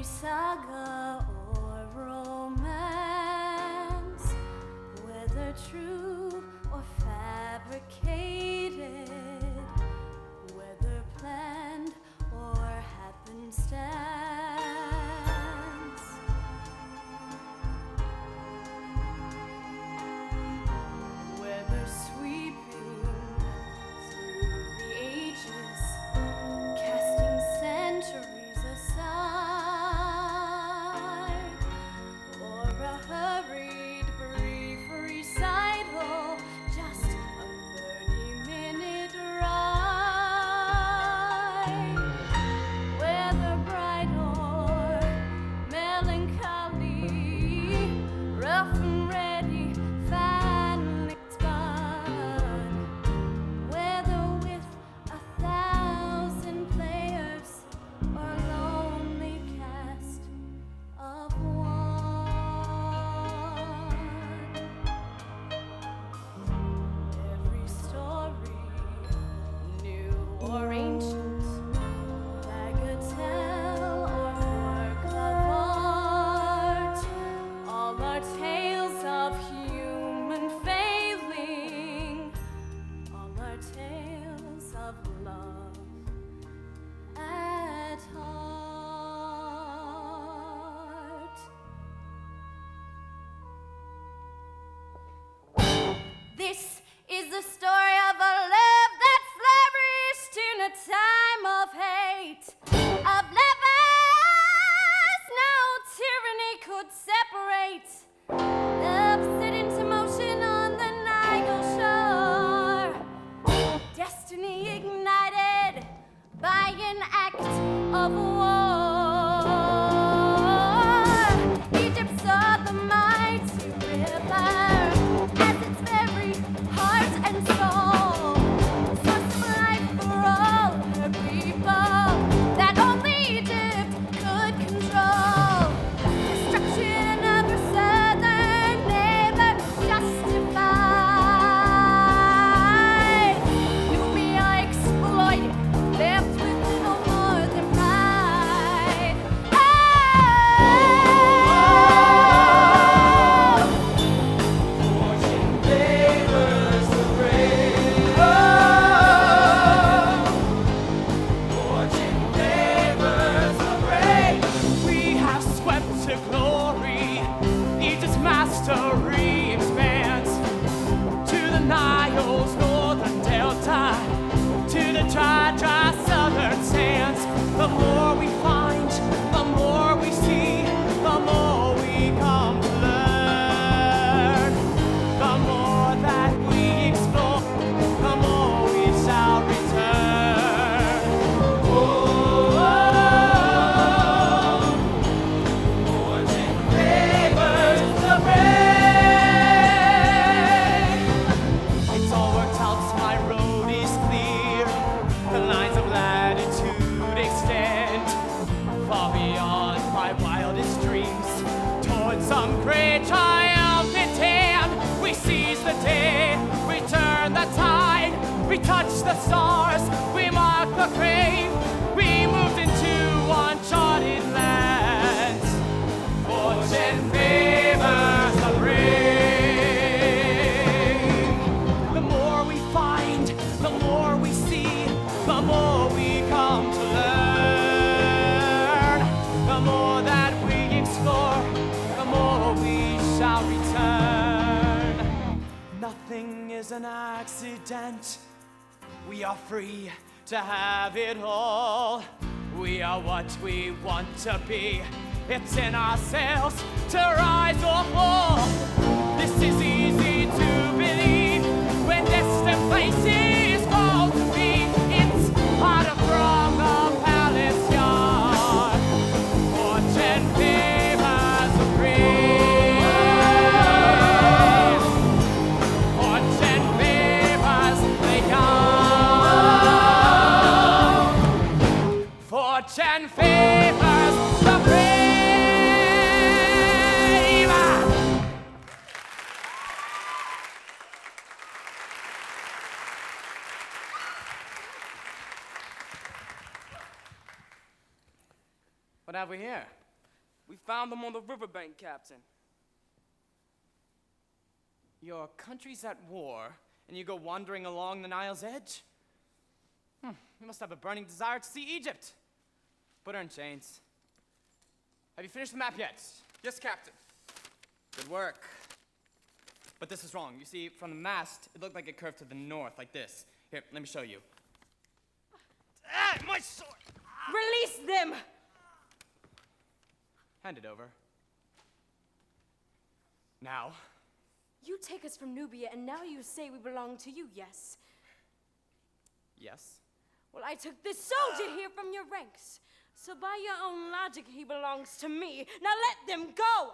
saga or romance, whether true or fabricated, whether planned or happenstance, whether sweeping through the ages, casting centuries aside, or a hurried brief recital, just a 30-minute ride, whether bright or melancholy, rough and ready, finely spun, whether with 1,000 players or lonely cast of one. Every story, new or ancient, bagatelle or work of art, all are tales of human failing, all are tales of love at heart. This is the story of a love that flourished in a time of hate, of lovers no tyranny could separate. Love set into motion on the Nile shore, destiny ignited by an act of war. Egypt saw the mighty river as its very heart and soul, source of life for all her people that only Egypt could control. Destruction of her southern neighbor justified. Nubia exploited, left with little more than pride. Fortune favors the brave. Fortune favors the brave. We have swept to glory. Egypt's mastery expands to the Nile's northern delta, to the dry southern sands. The more we find, the more we see, the more we come to learn. The more that we explore, the more we shall return. Fortune favors the brave. It's all worked out, my road is clear. The lines of latitude extend far beyond my wildest dreams, towards some great triumphant end. We seize the day, we turn the tide, we touch the stars, we mark the grave. We moved into uncharted lands. Fortune favors the brave. The more we find, the more we see, the more we come to learn. The more that we explore, the more we shall return. Nothing is an accident. We are free to have it all. We are what we want to be. It's in ourselves to rise or fall. This is easy to believe when distant places fall to be. It's part of from the palace yard. Fortune favors the brave. Fortune favors the young. Fortune favors the brave. What have we here? We found them on the riverbank, Captain. Your country's at war, and you go wandering along the Nile's edge? You must have a burning desire to see Egypt. Put her in chains. Have you finished the map yet? Yes, Captain. Good work. But this is wrong. You see, from the mast, it looked like it curved to the north, like this. Here, let me show you. Ah, my sword! Release them! Hand it over. Now. You take us from Nubia, and now you say we belong to you, yes? Yes. Well, I took this soldier here from your ranks. So by your own logic, he belongs to me. Now let them go!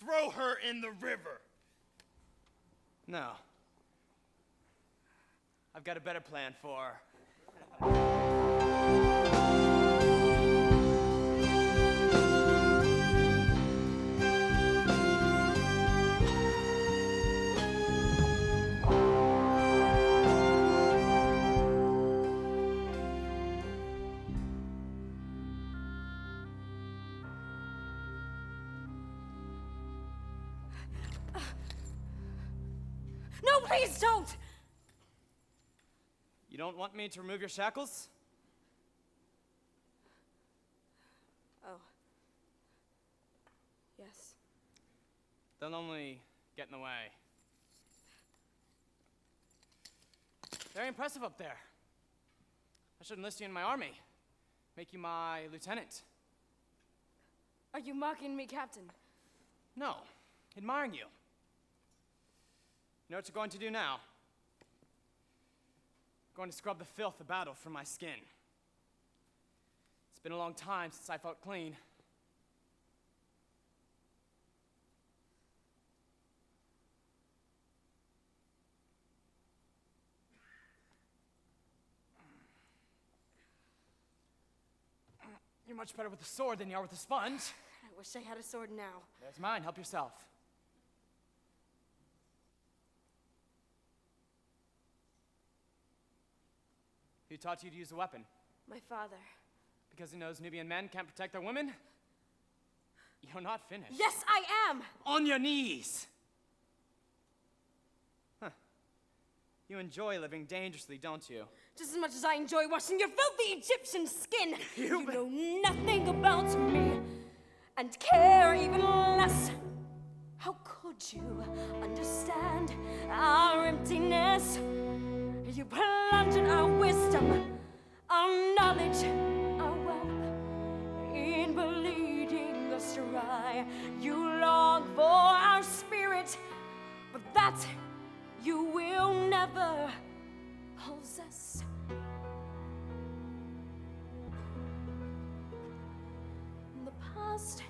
Throw her in the river. No. I've got a better plan for... No, please don't! You don't want me to remove your shackles? Oh. Yes. They'll only get in the way. Very impressive up there. I should enlist you in my army. Make you my lieutenant. Are you mocking me, Captain? No, admiring you. You know what you're going to do now? Going to scrub the filth of battle from my skin. It's been a long time since I felt clean. You're much better with a sword than you are with a sponge. I wish I had a sword now. There's mine. Help yourself. Who taught you to use a weapon? My father. Because he knows Nubian men can't protect their women? You're not finished. Yes, I am! On your knees! Huh. You enjoy living dangerously, don't you? Just as much as I enjoy washing your filthy Egyptian skin. You know nothing about me, and care even less. How could you understand our emptiness? You plundered our wisdom, our knowledge, our wealth, in bleeding us dry. You long for our spirit, but that you will never possess. The past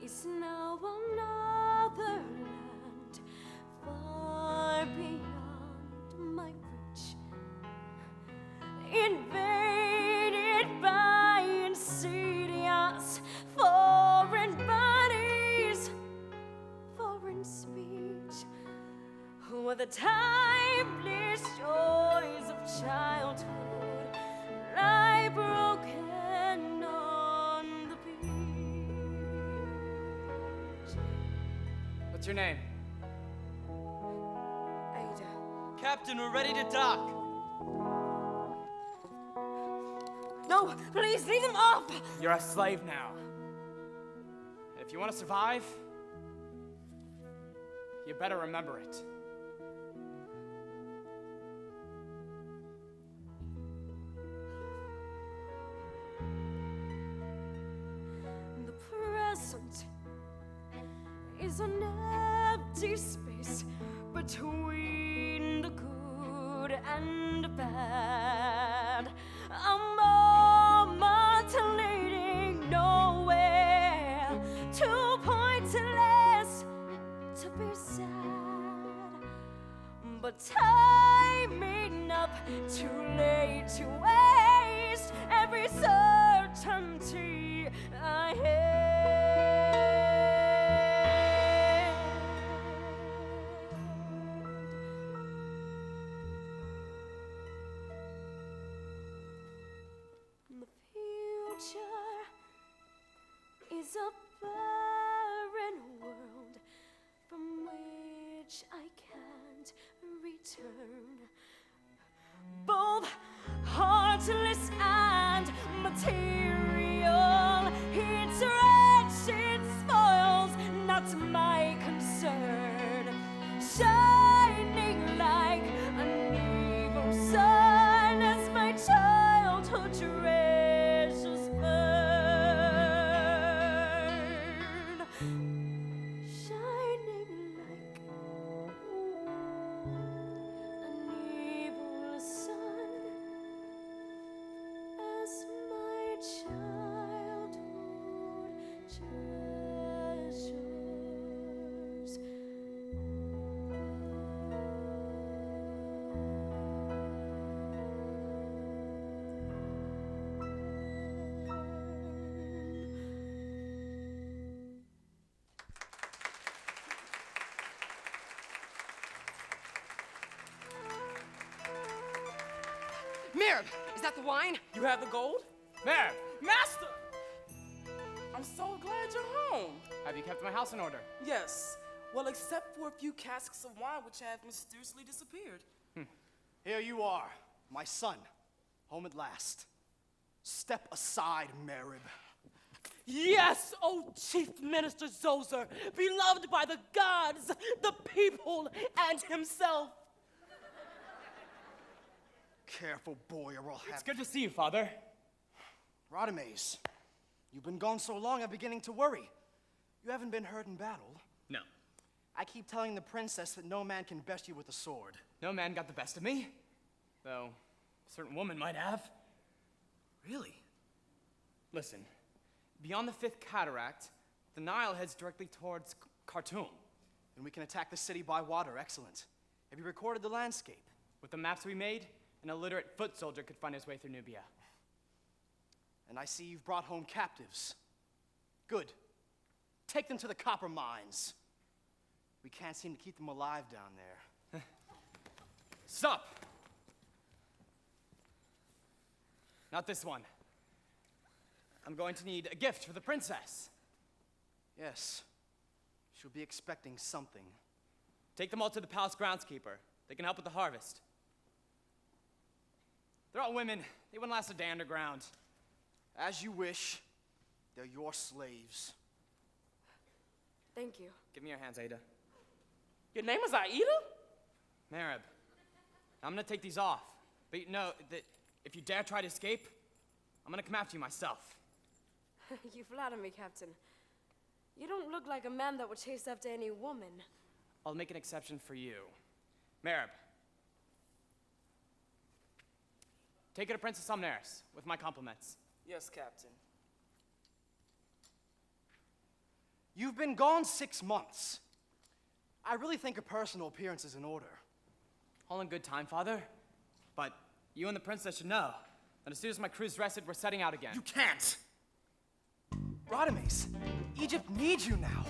is now another land, far beyond my reach, invaded by insidious foreign bodies, foreign speech, where the timeless joys of childhood lie broken on the beach. What's your name? Aida. Captain, we're ready to dock. No, please leave them off! You're a slave now. And if you want to survive, you better remember it. The present is an empty space between the good and the bad. A moment leading nowhere, too pointless to be sad, but time enough, too late to waste every certainty I had. It's a barren world from which I can't return. Both heartless and material, it's rich, it spoils, not my concern. Shining like an evil sun as my childhood treasures burn. Shining like an evil sun as my childhood treasures. Merib, is that the wine? You have the gold? Merib, Master! I'm so glad you're home. have you kept my house in order? Yes. Well, except for a few casks of wine which have mysteriously disappeared. Here you are, my son, home at last. Step aside, Merib. Yes, O Chief Minister Zoser, beloved by the gods, the people, and himself. Careful, boy, or I'll have... It's good to see you, Father. Radames, you've been gone so long, I'm beginning to worry. You haven't been hurt in battle. No. I keep telling the princess that no man can best you with a sword. No man got the best of me. Though, a certain woman might have. Really? Listen, beyond the Fifth Cataract, the Nile heads directly towards Khartoum. Then we can attack the city by water, excellent. Have you recorded the landscape? With the maps we made, an illiterate foot soldier could find his way through Nubia. And I see you've brought home captives. Good. Take them to the copper mines. We can't seem to keep them alive down there. Stop! Not this one. I'm going to need a gift for the princess. Yes. She'll be expecting something. Take them all to the palace groundskeeper. They can help with the harvest. They're all women. They wouldn't last a day underground. As you wish. They're your slaves. Thank you. Give me your hands, Aida. Your name is Aida? Merib, I'm gonna take these off. But you know that if you dare try to escape, I'm gonna come after you myself. You flatter me, Captain. You don't look like a man that would chase after any woman. I'll make an exception for you. Merib, take her to Princess Somnaris with my compliments. Yes, Captain. You've been gone 6 months. I really think a personal appearance is in order. All in good time, Father. But you and the princess should know that as soon as my crew's rested, we're setting out again. You can't! Radames, Egypt needs you now.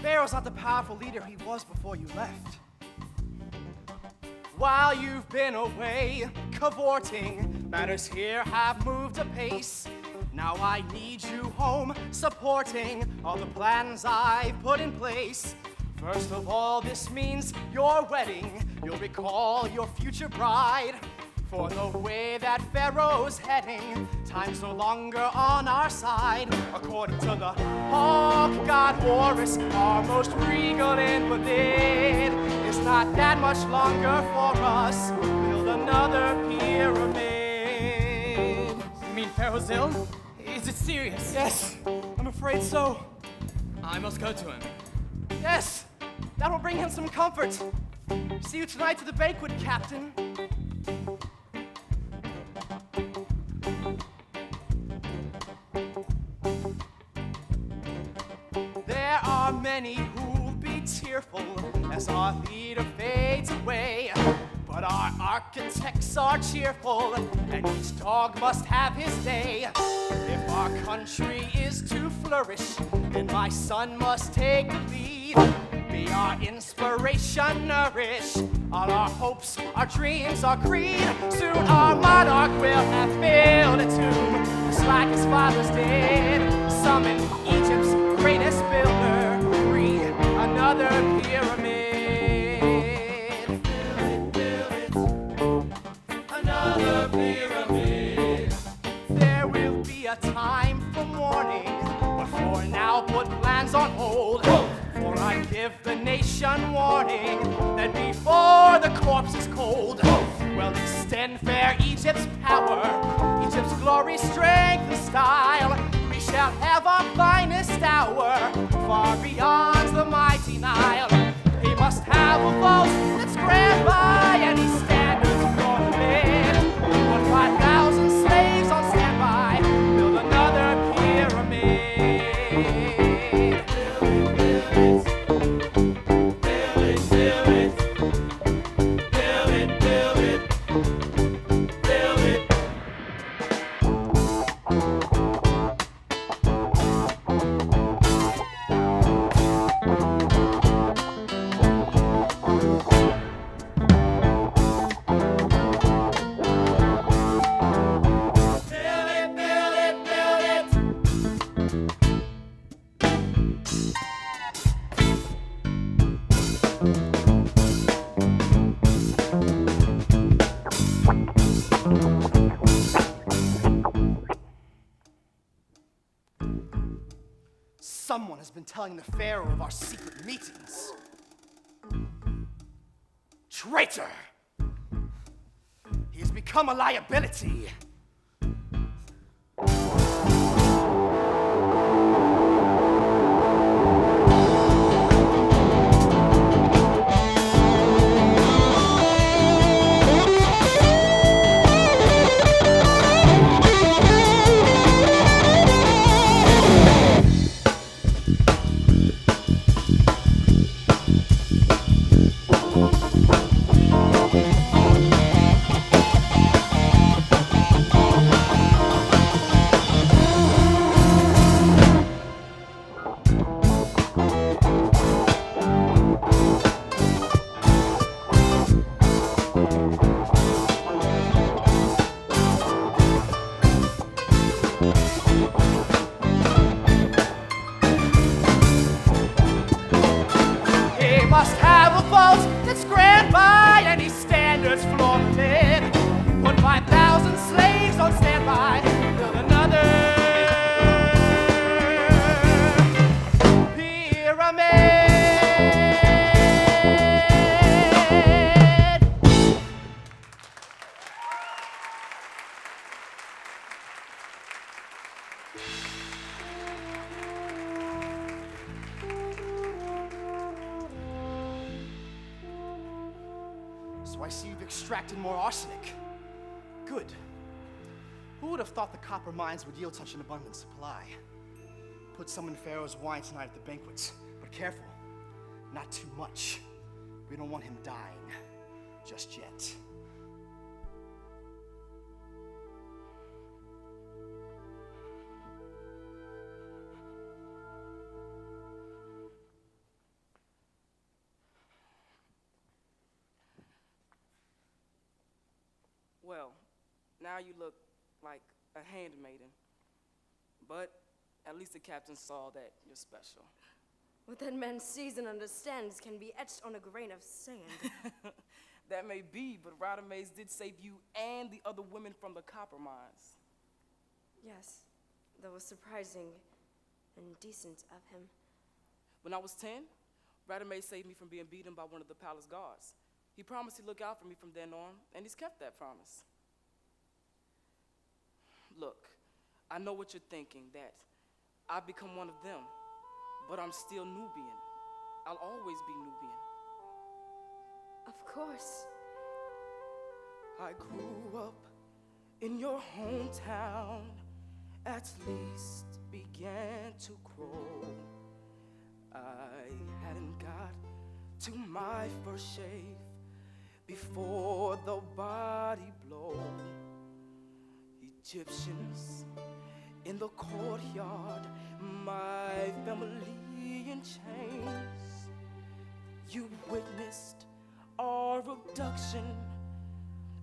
Pharaoh's not the powerful leader he was before you left. While you've been away, cavorting, matters here have moved apace. Now I need you home, supporting all the plans I've put in place. First of all, this means your wedding. You'll recall your future bride. For the way that Pharaoh's heading, time's no longer on our side. According to the hawk god Horus, our most regal invalid, it's not that much longer for us. Build another pyramid. You mean Pharaoh's ill? Is it serious? Yes, I'm afraid so. I must go to him. Yes, that will bring him some comfort. See you tonight to the banquet, Captain. There are many who'll be tearful as our leader fades away. But our architects are cheerful, and each dog must have his day. If our country is to flourish, then my son must take the lead. Be our inspiration, nourish all our hopes, our dreams, our creed. Soon our monarch will have built a tomb, just like his fathers did. Summon Egypt's now put plans on hold. For I give the nation warning that before the corpse is cold, we'll extend fair Egypt's power, Egypt's glory, strength, and style. We shall have our finest hour, far beyond the mighty Nile. He must have a vote that's grand by any standards for the men. Put 5,000 slaves on standby, build another pyramid. Someone has been telling the Pharaoh of our secret meetings. Traitor! He has become a liability. Must have a vote that's grand by any standards for the men. Put 5,000 slaves on standby, build another pyramid. So I see you've extracted more arsenic. Good. Who would have thought the copper mines would yield such an abundant supply? Put some in Pharaoh's wine tonight at the banquets, but careful, not too much. We don't want him dying just yet. Well, now you look like a handmaiden. But at least the captain saw that you're special. What that man sees and understands can be etched on a grain of sand. That may be, but Radames did save you and the other women from the copper mines. Yes, that was surprising and decent of him. When I was 10, Radames saved me from being beaten by one of the palace guards. He promised he'd look out for me from then on, and he's kept that promise. Look, I know what you're thinking, that I've become one of them, but I'm still Nubian. I'll always be Nubian. Of course. I grew up in your hometown, at least began to grow. I hadn't got to my first shave before the body blow. Egyptians in the courtyard, my family in chains. You witnessed our abduction,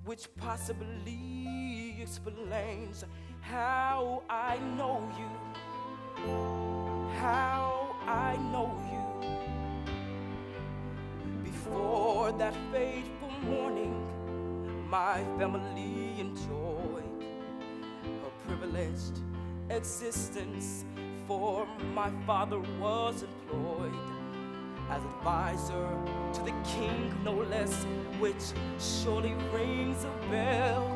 which possibly explains how I know you, how I know you. Before that fateful morning, my family enjoyed a privileged existence, for my father was employed as advisor to the king, no less, which surely rings a bell.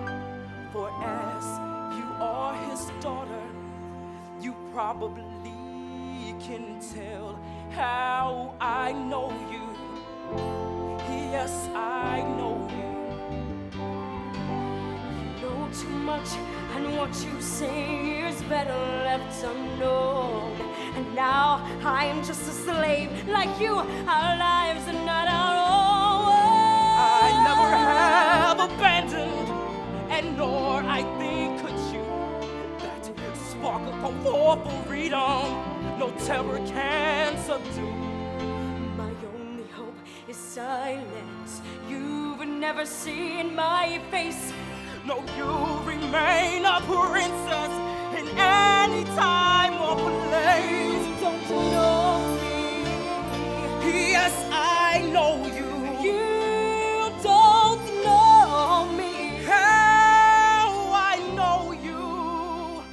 For as you are his daughter, you probably can tell how I know you. Yes, I know you. You know too much, and what you say is better left unknown. And now I am just a slave like you. Our lives are not our own. I never have abandoned, and nor I think could you. That spark of hope for freedom, no terror can subdue. My only hope is silence. You've never seen my face. No, you remain a princess in any time or place. You don't know me. Yes, I know you. You don't know me. How I know you.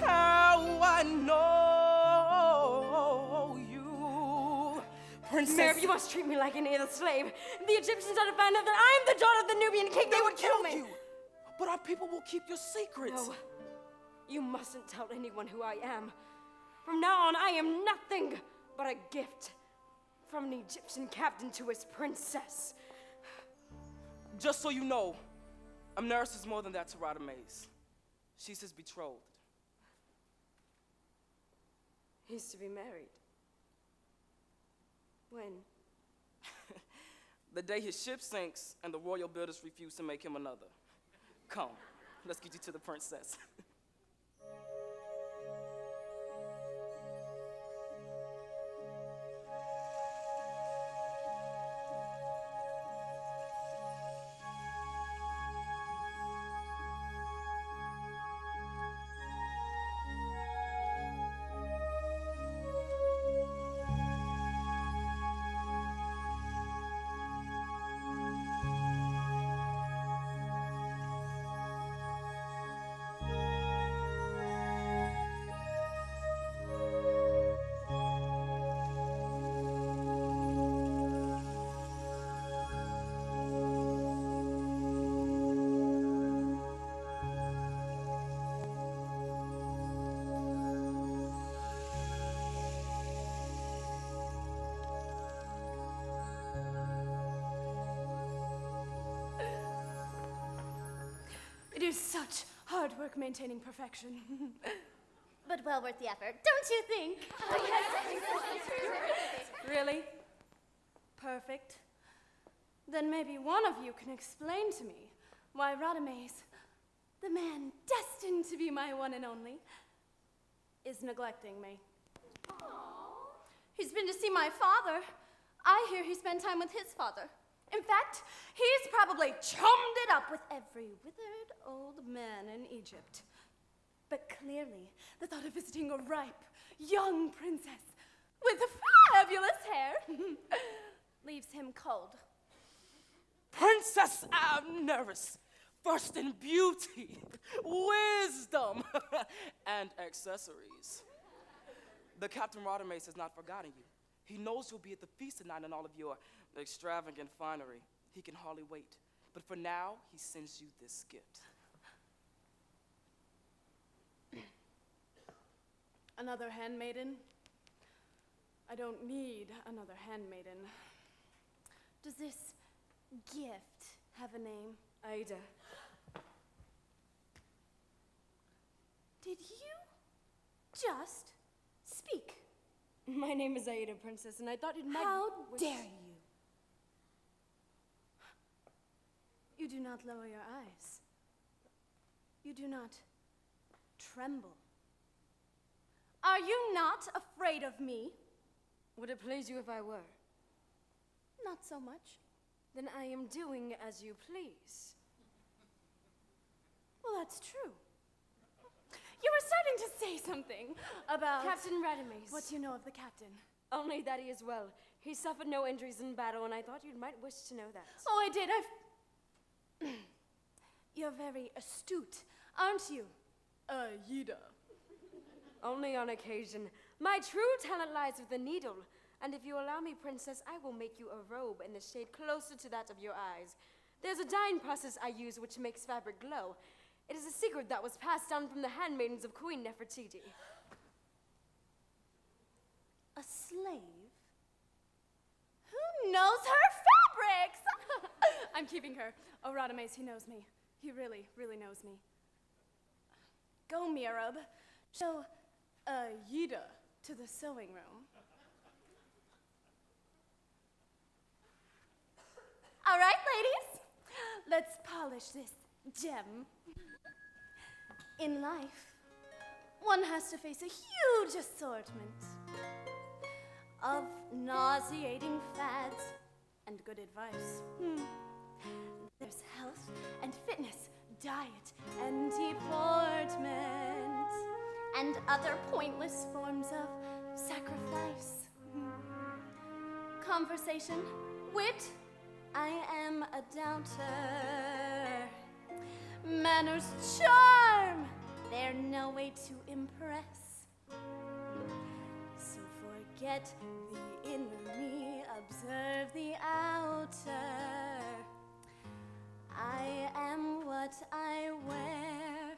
How I know you. Princess. Merv, you must treat me like any other slave. The Egyptians ought to find out that I am the daughter of the Nubian king. They would kill me. you. But our people will keep your secrets. No, you mustn't tell anyone who I am. From now on, I am nothing but a gift from an Egyptian captain to his princess. Just so you know, Amneris is more than that to Radames. She's his betrothed. He's to be married. When? The day his ship sinks and the royal builders refuse to make him another. Come, let's get you to the princess. It is such hard work maintaining perfection. But well worth the effort, don't you think? Really? Perfect? Then maybe one of you can explain to me why Radames, the man destined to be my one and only, is neglecting me. He's been to see my father. I hear he spent time with his father. In fact, he's probably chummed it up with every withered old man in Egypt. But clearly, the thought of visiting a ripe, young princess with fabulous hair leaves him cold. Princess Amneris, first in beauty, wisdom, and accessories. The Captain Radames has not forgotten you. He knows you'll be at the feast tonight in all of your extravagant finery. He can hardly wait. But for now, he sends you this gift. Another handmaiden? I don't need another handmaiden. Does this gift have a name? Aida. Did you just speak? My name is Aida, Princess, and I thought it might... How dare you? You do not lower your eyes. You do not tremble. Are you not afraid of me? Would it please you if I were? Not so much. Then I am doing as you please. Well, that's true. You were starting to say something about... Captain Radames. What do you know of the captain? Only that he is well. He suffered no injuries in battle, and I thought you might wish to know that. Oh, I did. You're very astute, aren't you, Aida? Only on occasion. My true talent lies with the needle. And if you allow me, princess, I will make you a robe in the shade closer to that of your eyes. There's a dyeing process I use which makes fabric glow. It is a secret that was passed down from the handmaidens of Queen Nefertiti. A slave? Who knows her fabrics? I'm keeping her. Oh, Radames, he knows me. He really, really knows me. Go, Mirab. Show Aida to the sewing room. All right, ladies, let's polish this gem. In life, one has to face a huge assortment of nauseating fads and good advice. There's health and fitness, diet and deportment, and other pointless forms of sacrifice. Conversation, wit, I am a doubter. Manners, charm, they're no way to impress. So forget the inner me, observe the outer. I am what I wear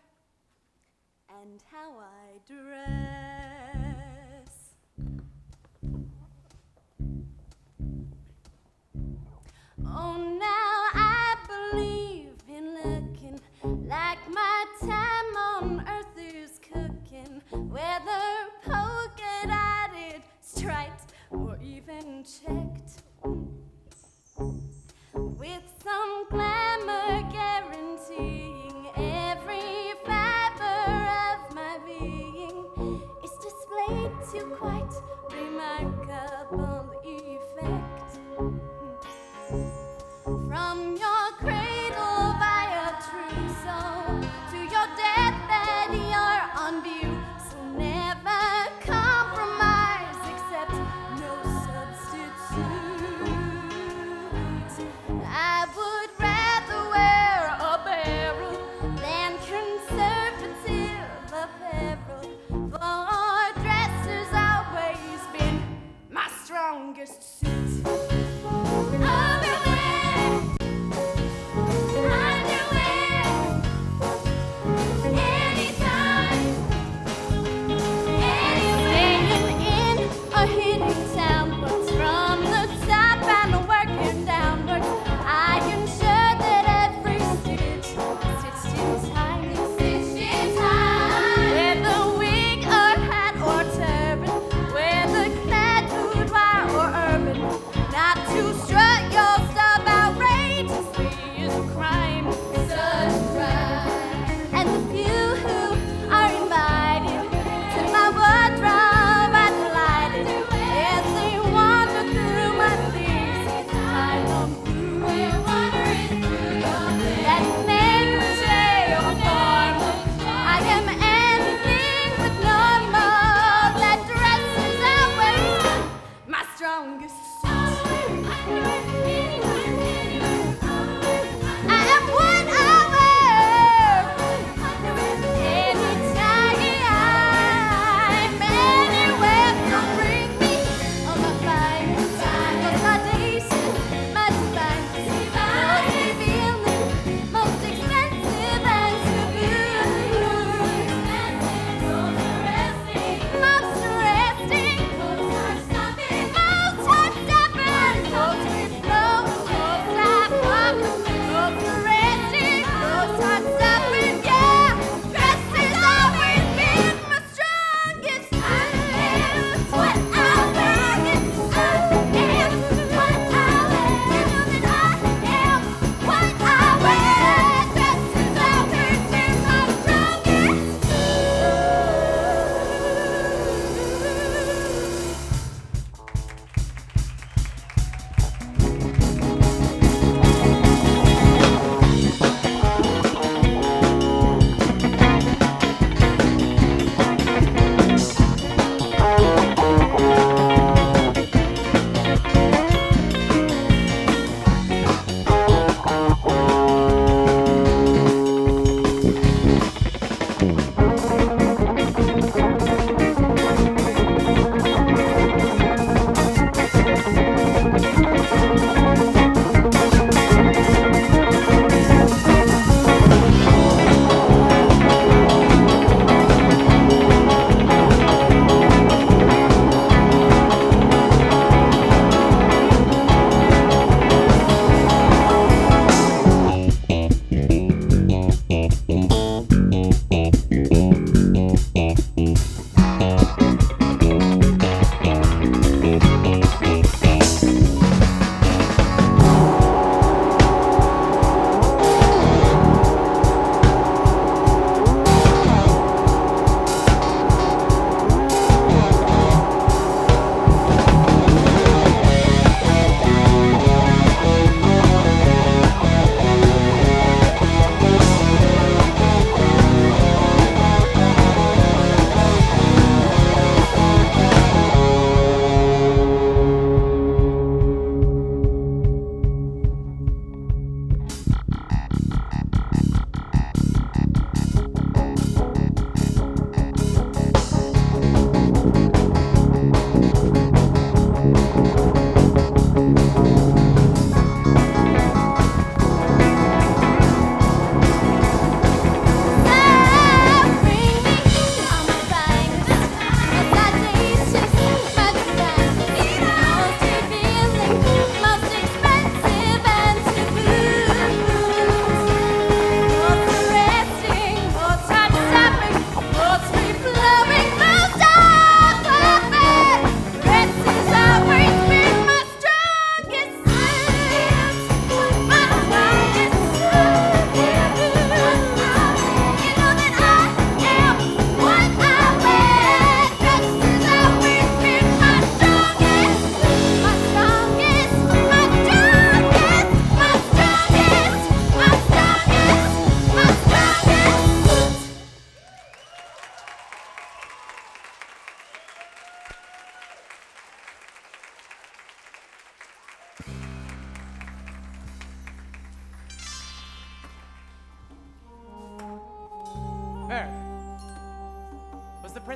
and how I dress. Oh, now I believe in looking like my time on earth is cooking, whether polka-dotted, striped, or even checked. With some glamour guaranteeing every fiber of my being is displayed to quite remarkable effect. From your cradle via trousseau to your deathbed, you're on view. So never compromise, except no substitute. I would rather wear a barrel than conservative apparel, for dress has always been my strong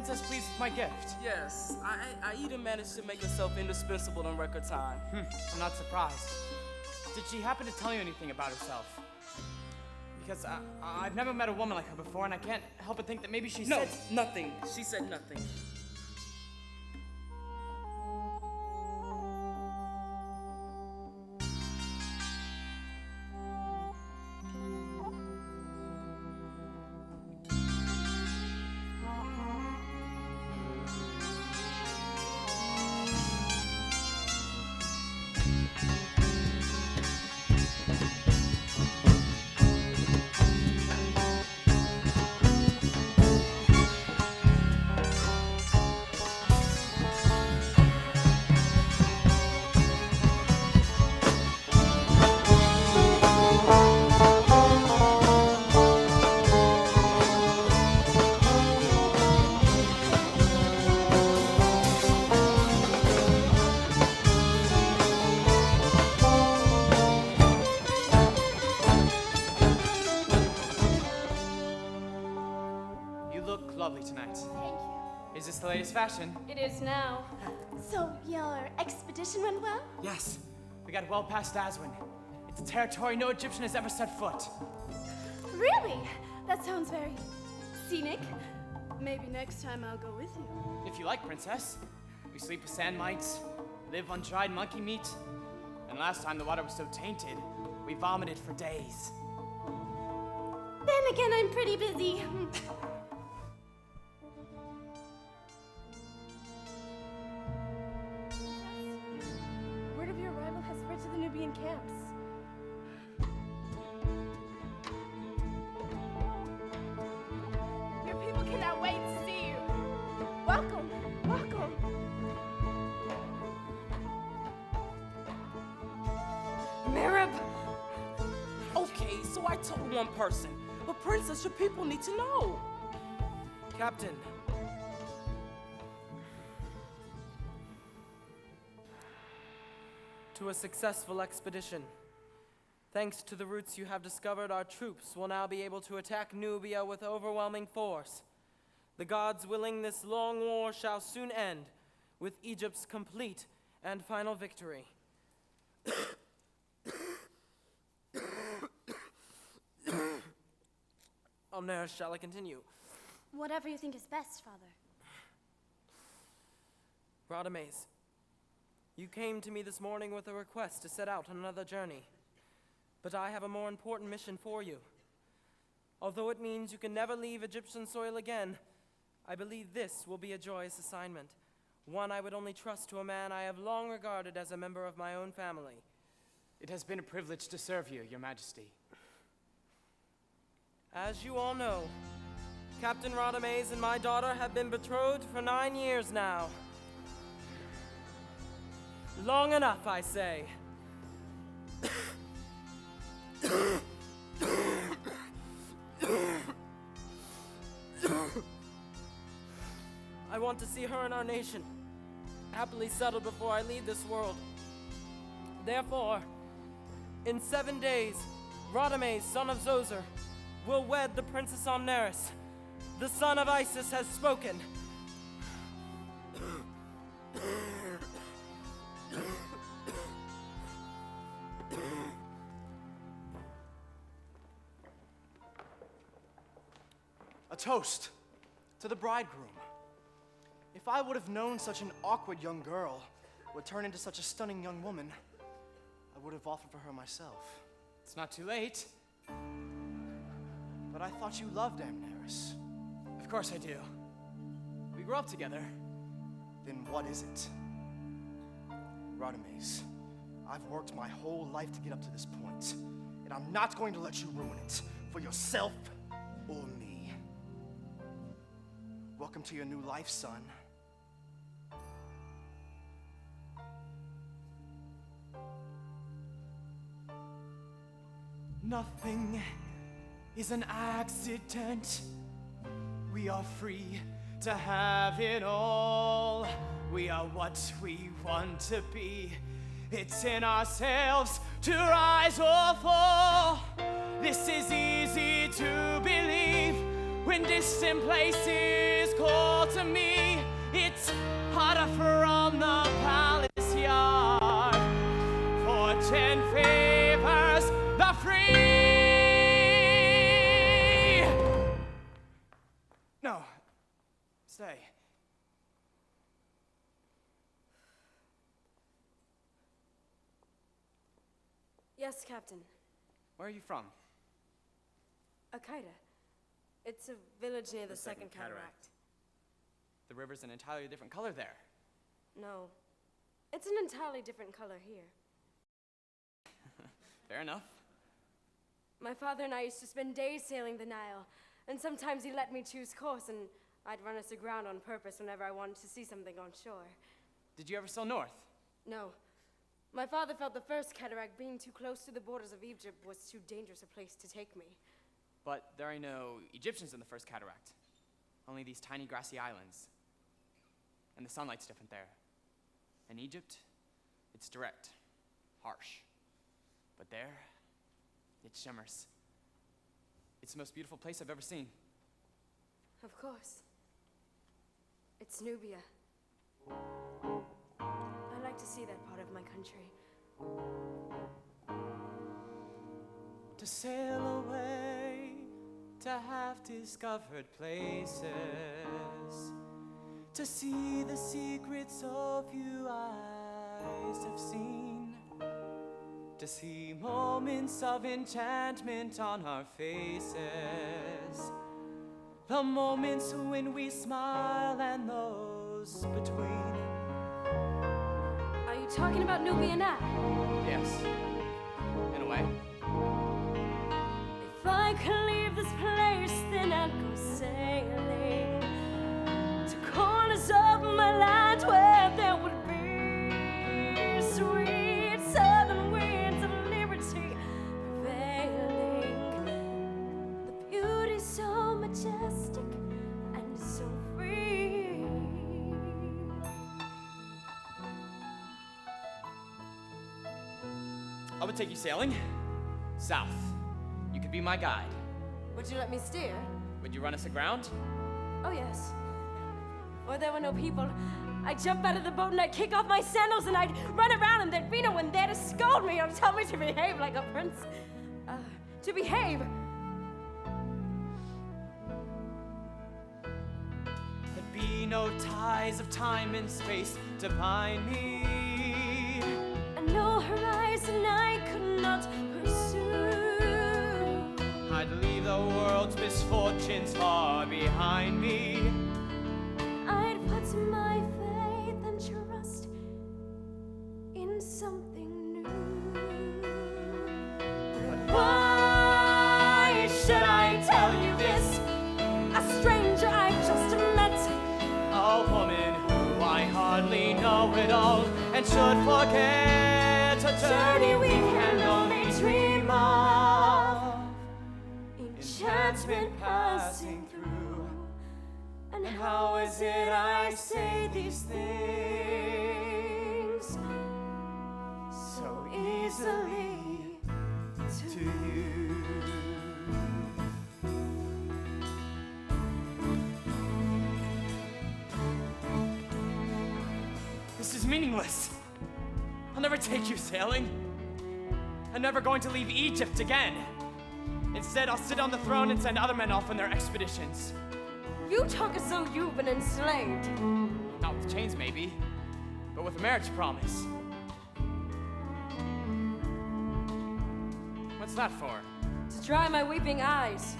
princess pleased with my gift? Yes, Aida managed to make herself indispensable in record time. I'm not surprised. Did she happen to tell you anything about herself? Because I've never met a woman like her before, and I can't help but think that maybe she said... No, nothing. She said nothing. Lovely tonight. Thank you. Is this the latest fashion? It is now. So, your expedition went well? Yes. We got well past Aswin. It's a territory no Egyptian has ever set foot. Really? That sounds very scenic. Maybe next time I'll go with you. If you like, princess. We sleep with sand mites, live on dried monkey meat, and last time the water was so tainted, we vomited for days. Then again, I'm pretty busy. Word of your arrival has spread to the Nubian camps. Your people cannot wait to see you. Welcome, welcome. Merib! Okay, so I told one person, but princess, your people need to know. Captain. To a successful expedition. Thanks to the routes you have discovered, our troops will now be able to attack Nubia with overwhelming force. The gods willing, this long war shall soon end, with Egypt's complete and final victory. Nurse, shall I continue? Whatever you think is best, Father. Radames, you came to me this morning with a request to set out on another journey. But I have a more important mission for you. Although it means you can never leave Egyptian soil again, I believe this will be a joyous assignment, one I would only trust to a man I have long regarded as a member of my own family. It has been a privilege to serve you, Your Majesty. As you all know, Captain Radames and my daughter have been betrothed for 9 years now. Long enough, I say. I want to see her and our nation happily settled before I leave this world. Therefore, in 7 days, Radames, son of Zoser, will wed the Princess Omneris. The son of Isis has spoken. A toast to the bridegroom. If I would have known such an awkward young girl would turn into such a stunning young woman, I would have offered for her myself. It's not too late. But I thought you loved Amneris. Of course I do. We grew up together. Then what is it? Radames, I've worked my whole life to get up to this point, and I'm not going to let you ruin it for yourself or me. Welcome to your new life, son. Nothing is an accident. We are free to have it all. We are what we want to be. It's in ourselves to rise or fall. This is easy to believe. When distant places call to me, it's harder from the palace yard. Fortune favors the free. No, stay. Yes, Captain. Where are you from? Aida. It's a village near the second cataract. The river's an entirely different color there. No. It's an entirely different color here. Fair enough. My father and I used to spend days sailing the Nile, and sometimes he let me choose course, and I'd run us aground on purpose whenever I wanted to see something on shore. Did you ever sail north? No. My father felt the first cataract, being too close to the borders of Egypt, was too dangerous a place to take me. But there are no Egyptians in the first cataract. Only these tiny grassy islands. And the sunlight's different there. In Egypt, it's direct, harsh. But there, it shimmers. It's the most beautiful place I've ever seen. Of course. It's Nubia. I like to see that part of my country. To sail away, to have discovered places, to see the secrets of you eyes have seen, to see moments of enchantment on our faces, the moments when we smile and those between. Are you talking about Nubia now? Yes, in a way. If I could leave this place, then I'd go sailing to corners of my land where there would be sweet southern winds of liberty prevailing. The beauty so majestic and so free. I would take you sailing south. You could be my guide. Would you let me steer? Would you run us aground? Oh, yes. Or there were no people. I'd jump out of the boat and I'd kick off my sandals and I'd run around and there'd be no one there to scold me or tell me to behave like a prince. To behave. There'd be no ties of time and space to bind me. And no horizon I could not pursue. I'd leave the world's misfortunes far behind me. I'd put my faith and trust in something new. But why should I tell you this? A stranger I've just met. A woman who I hardly know at all, and should forget a journey we can only dream of. Enchantment passing through. And How is it I say these things so easily to you? This is meaningless. I'll never take you sailing. I'm never going to leave Egypt again. Instead, I'll sit on the throne and send other men off on their expeditions. You talk as though you've been enslaved. Not with chains, maybe, but with a marriage promise. What's that for? To dry my weeping eyes.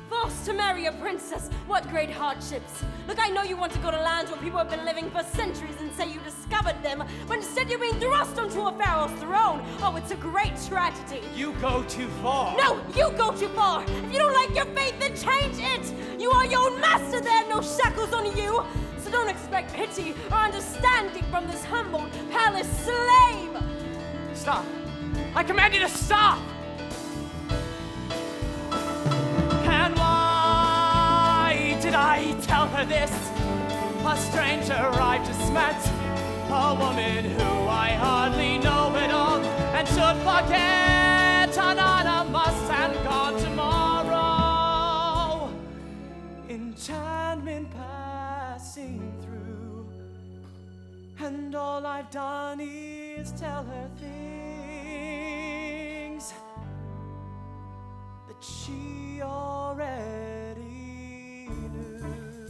Forced to marry a princess. What great hardships. Look, I know you want to go to lands where people have been living for centuries and say you discovered them, but instead you're being thrust onto a pharaoh's throne. Oh, it's a great tragedy. You go too far. No, you go too far. If you don't like your fate, then change it. You are your own master. There are no shackles on you. So don't expect pity or understanding from this humble palace slave. Stop. I command you to stop. And why did I tell her this? A stranger I just met, a woman who I hardly know at all, and should forget anonymous and gone tomorrow. And all I've done is tell her things that she already knew.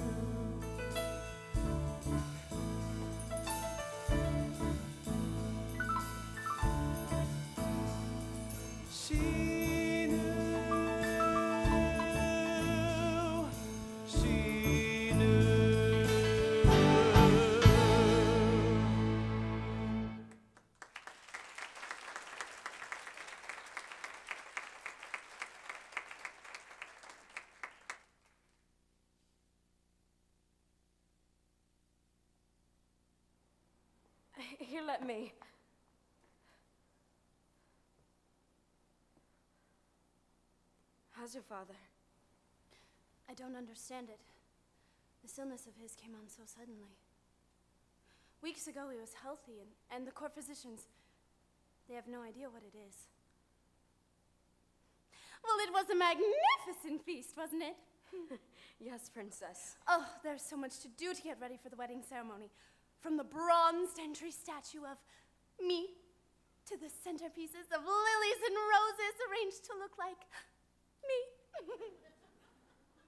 She knew. Here, let me. How's your father? I don't understand it. This illness of his came on so suddenly. Weeks ago, he was healthy, and the court physicians, they have no idea what it is. Well, it was a magnificent feast, wasn't it? Yes, Princess. Oh, there's so much to do to get ready for the wedding ceremony. From the bronzed entry statue of me to the centerpieces of lilies and roses arranged to look like me.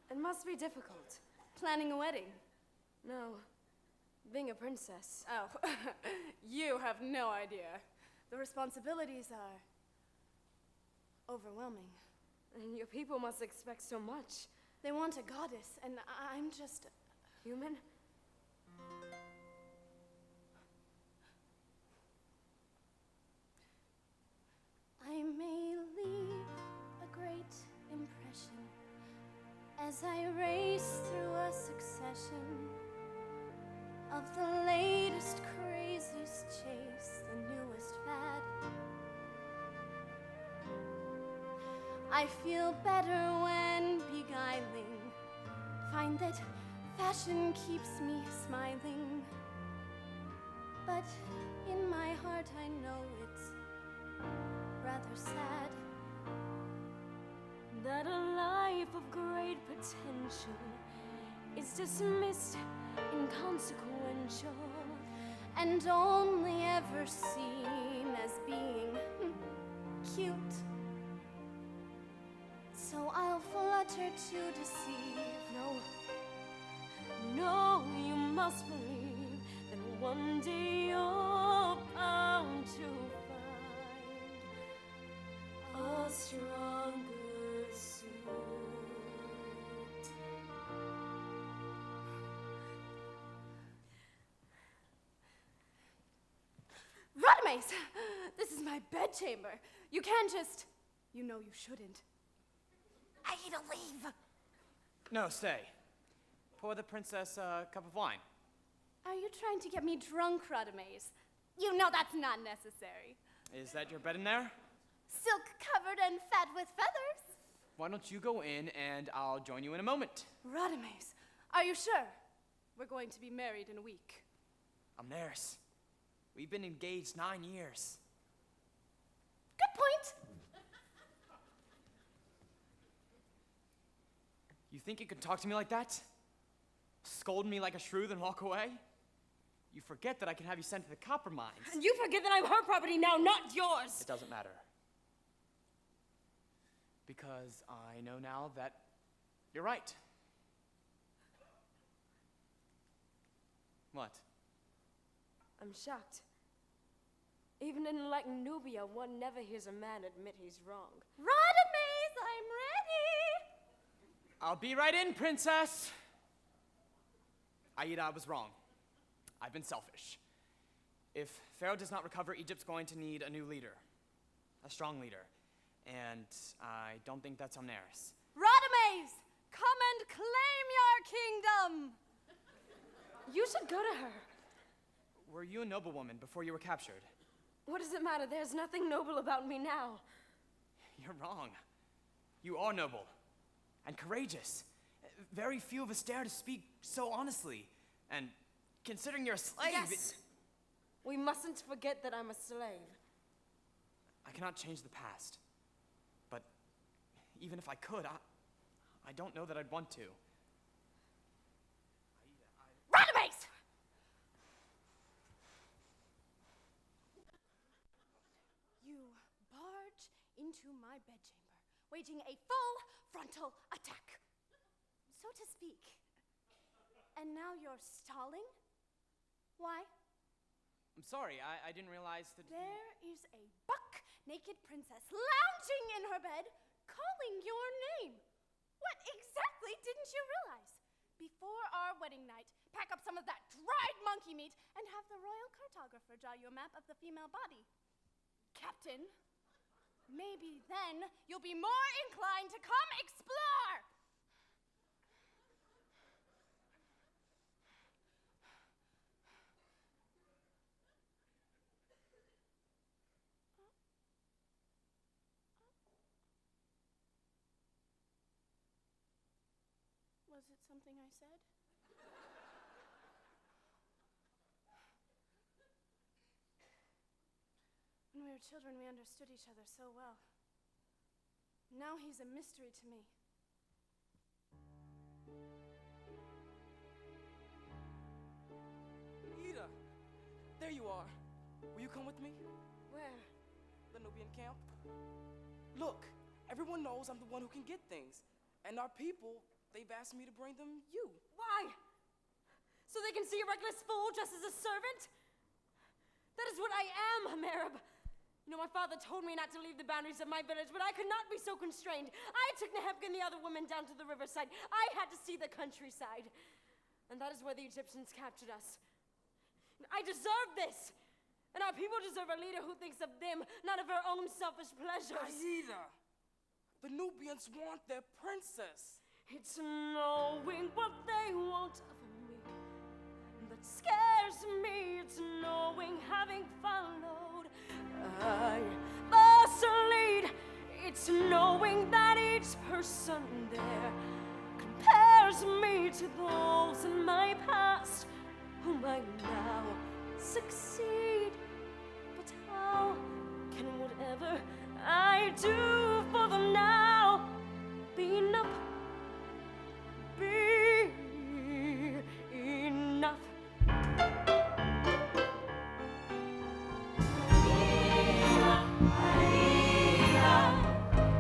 It must be difficult. Planning a wedding? No, being a princess. Oh, you have no idea. The responsibilities are overwhelming. And your people must expect so much. They want a goddess, and I'm just human. I may leave a great impression as I race through a succession of the latest, craziest chase, the newest fad. I feel better when beguiling, find that fashion keeps me smiling. But in my heart I know it's rather sad that a life of great potential is dismissed, inconsequential, and only ever seen as being cute. So I'll flutter to deceive. No, you must believe that one day you're bound to find a stronger suit. Radames! This is my bedchamber. You can't just... You know you shouldn't. Aida, leave! No, stay. Pour the princess a cup of wine. Are you trying to get me drunk, Radames? You know that's not necessary. Is that your bed in there? Silk covered and fat with feathers. Why don't you go in and I'll join you in a moment. Radames, are you sure? We're going to be married in a week. Amneris, we've been engaged 9 years. Good point. You think you could talk to me like that? Scold me like a shrew, then walk away? You forget that I can have you sent to the copper mines. And you forget that I'm her property now, not yours! It doesn't matter. Because I know now that you're right. What? I'm shocked. Even in like Nubia, one never hears a man admit he's wrong. Radames, I'm ready! I'll be right in, princess! Aida, I was wrong. I've been selfish. If Pharaoh does not recover, Egypt's going to need a new leader. A strong leader. And I don't think that's Amneris. Radames, come and claim your kingdom! You should go to her. Were you a noblewoman before you were captured? What does it matter? There's nothing noble about me now. You're wrong. You are noble and courageous. Very few of us dare to speak so honestly. And considering you're a slave... Yes! We mustn't forget that I'm a slave. I cannot change the past. But even if I could, I don't know that I'd want to. Radames! my bedchamber, waging a full frontal attack, so to speak. And now you're stalling? Why? I'm sorry, I didn't realize that. There is a buck-naked princess lounging in her bed, calling your name. What exactly didn't you realize? Before our wedding night, pack up some of that dried monkey meat and have the royal cartographer draw you a map of the female body. Captain, maybe then you'll be more inclined to come explore. Was it something I said? When we were children, we understood each other so well. Now he's a mystery to me. Aida, there you are. Will you come with me? Where? The Nubian camp. Look, everyone knows I'm the one who can get things. And our people, they've asked me to bring them you. Why? So they can see a reckless fool dressed as a servant? That is what I am, Merib. You know, my father told me not to leave the boundaries of my village, but I could not be so constrained. I took Nehebka and the other women down to the riverside. I had to see the countryside. And that is where the Egyptians captured us. I deserve this. And our people deserve a leader who thinks of them, not of her own selfish pleasures. Aida, the Nubians want their princess. It's knowing what they want of me that scares me. It's knowing, having followed, I must lead. It's knowing that each person there compares me to those in my past whom I now succeed. But how can whatever I do for them now be enough? Be enough.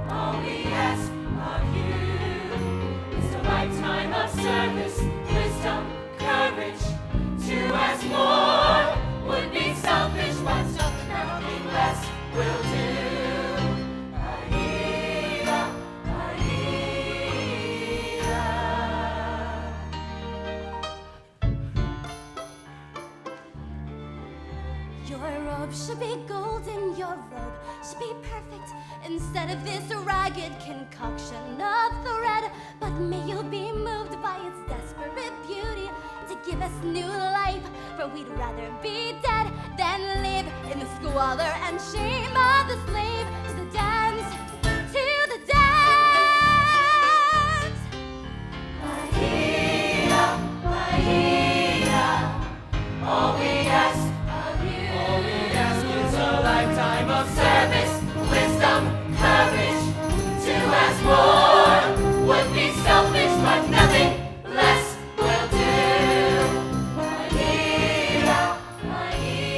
All we ask of you is a lifetime of service, wisdom, courage. To ask more would be selfish, but nothing less will do. Aida, Aida. Your robe should be golden, your robe should be perfect, instead of this ragged concoction of thread. But may you be moved by its desperate beauty to give us new life, for we'd rather be dead than live in the squalor and shame of the slave. To the dance, to the dance. Aida, Aida. All we ask of you, all we ask is a lifetime of service, wisdom, courage. To ask more would be selfish, but nothing less will do. Aida, Aida.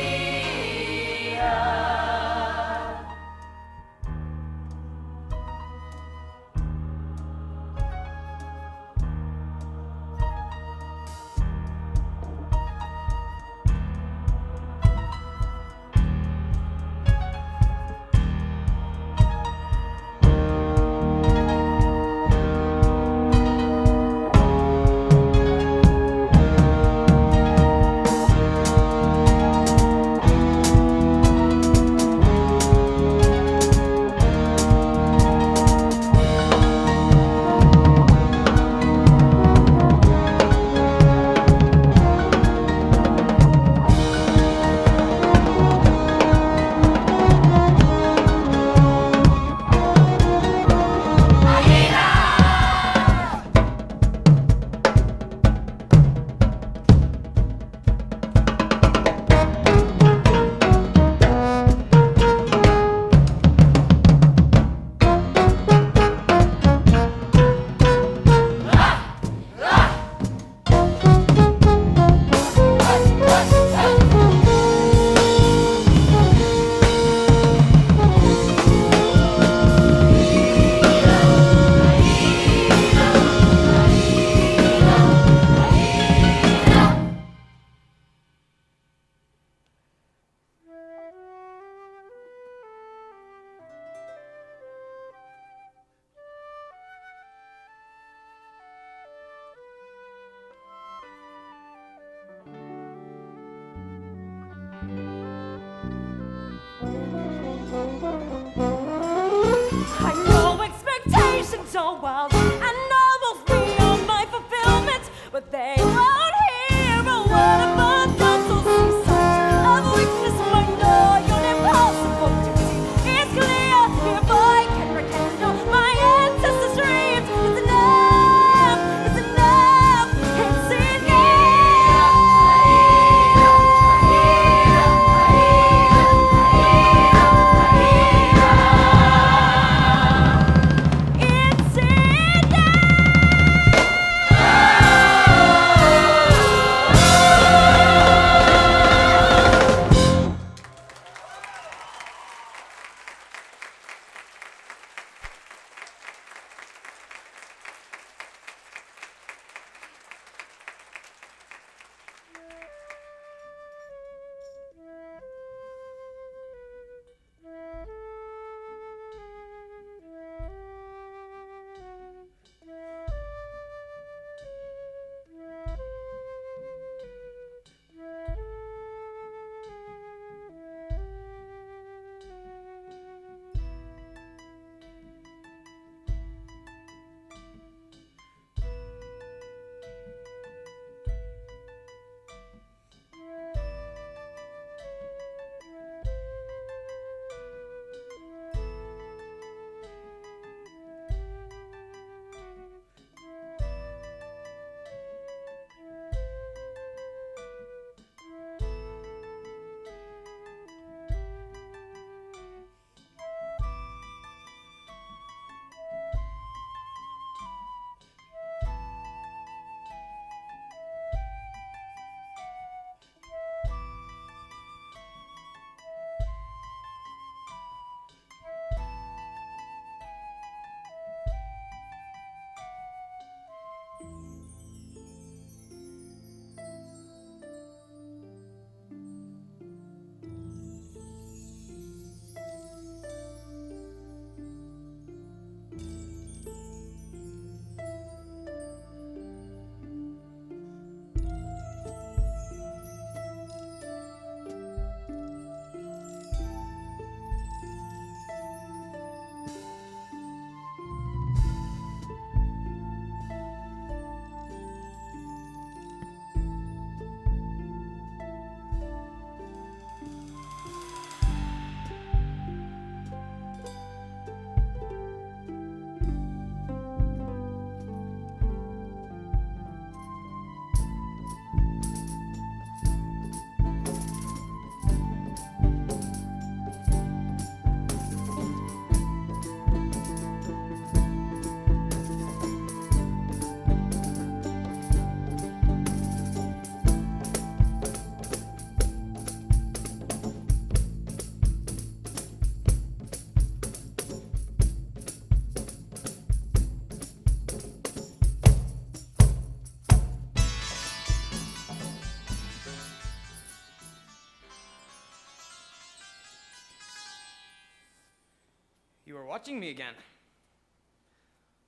You were watching me again.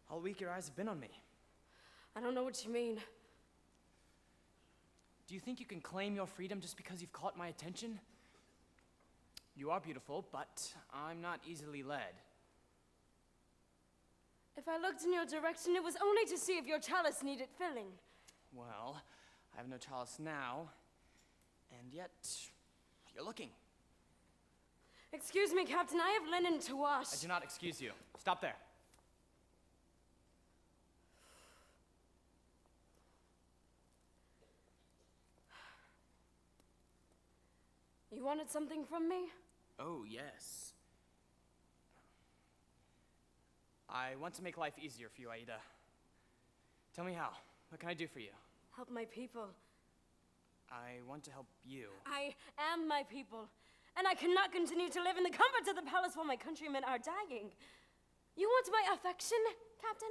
All week your eyes have been on me. I don't know what you mean. Do you think you can claim your freedom just because you've caught my attention? You are beautiful, but I'm not easily led. If I looked in your direction, it was only to see if your chalice needed filling. Well, I have no chalice now, and yet you're looking. Excuse me, Captain, I have linen to wash. I do not excuse you. Stop there. You wanted something from me? Oh, yes. I want to make life easier for you, Aida. Tell me how. What can I do for you? Help my people. I want to help you. I am my people, and I cannot continue to live in the comforts of the palace while my countrymen are dying. You want my affection, Captain?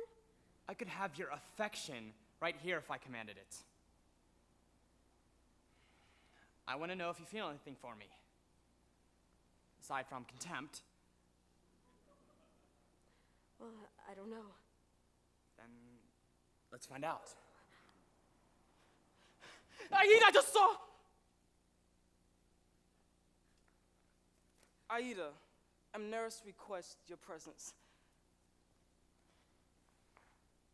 I could have your affection right here if I commanded it. I want to know if you feel anything for me. Aside from contempt. Well, I don't know. Then let's find out. Aida, I just saw! Aida, Amneris requests your presence.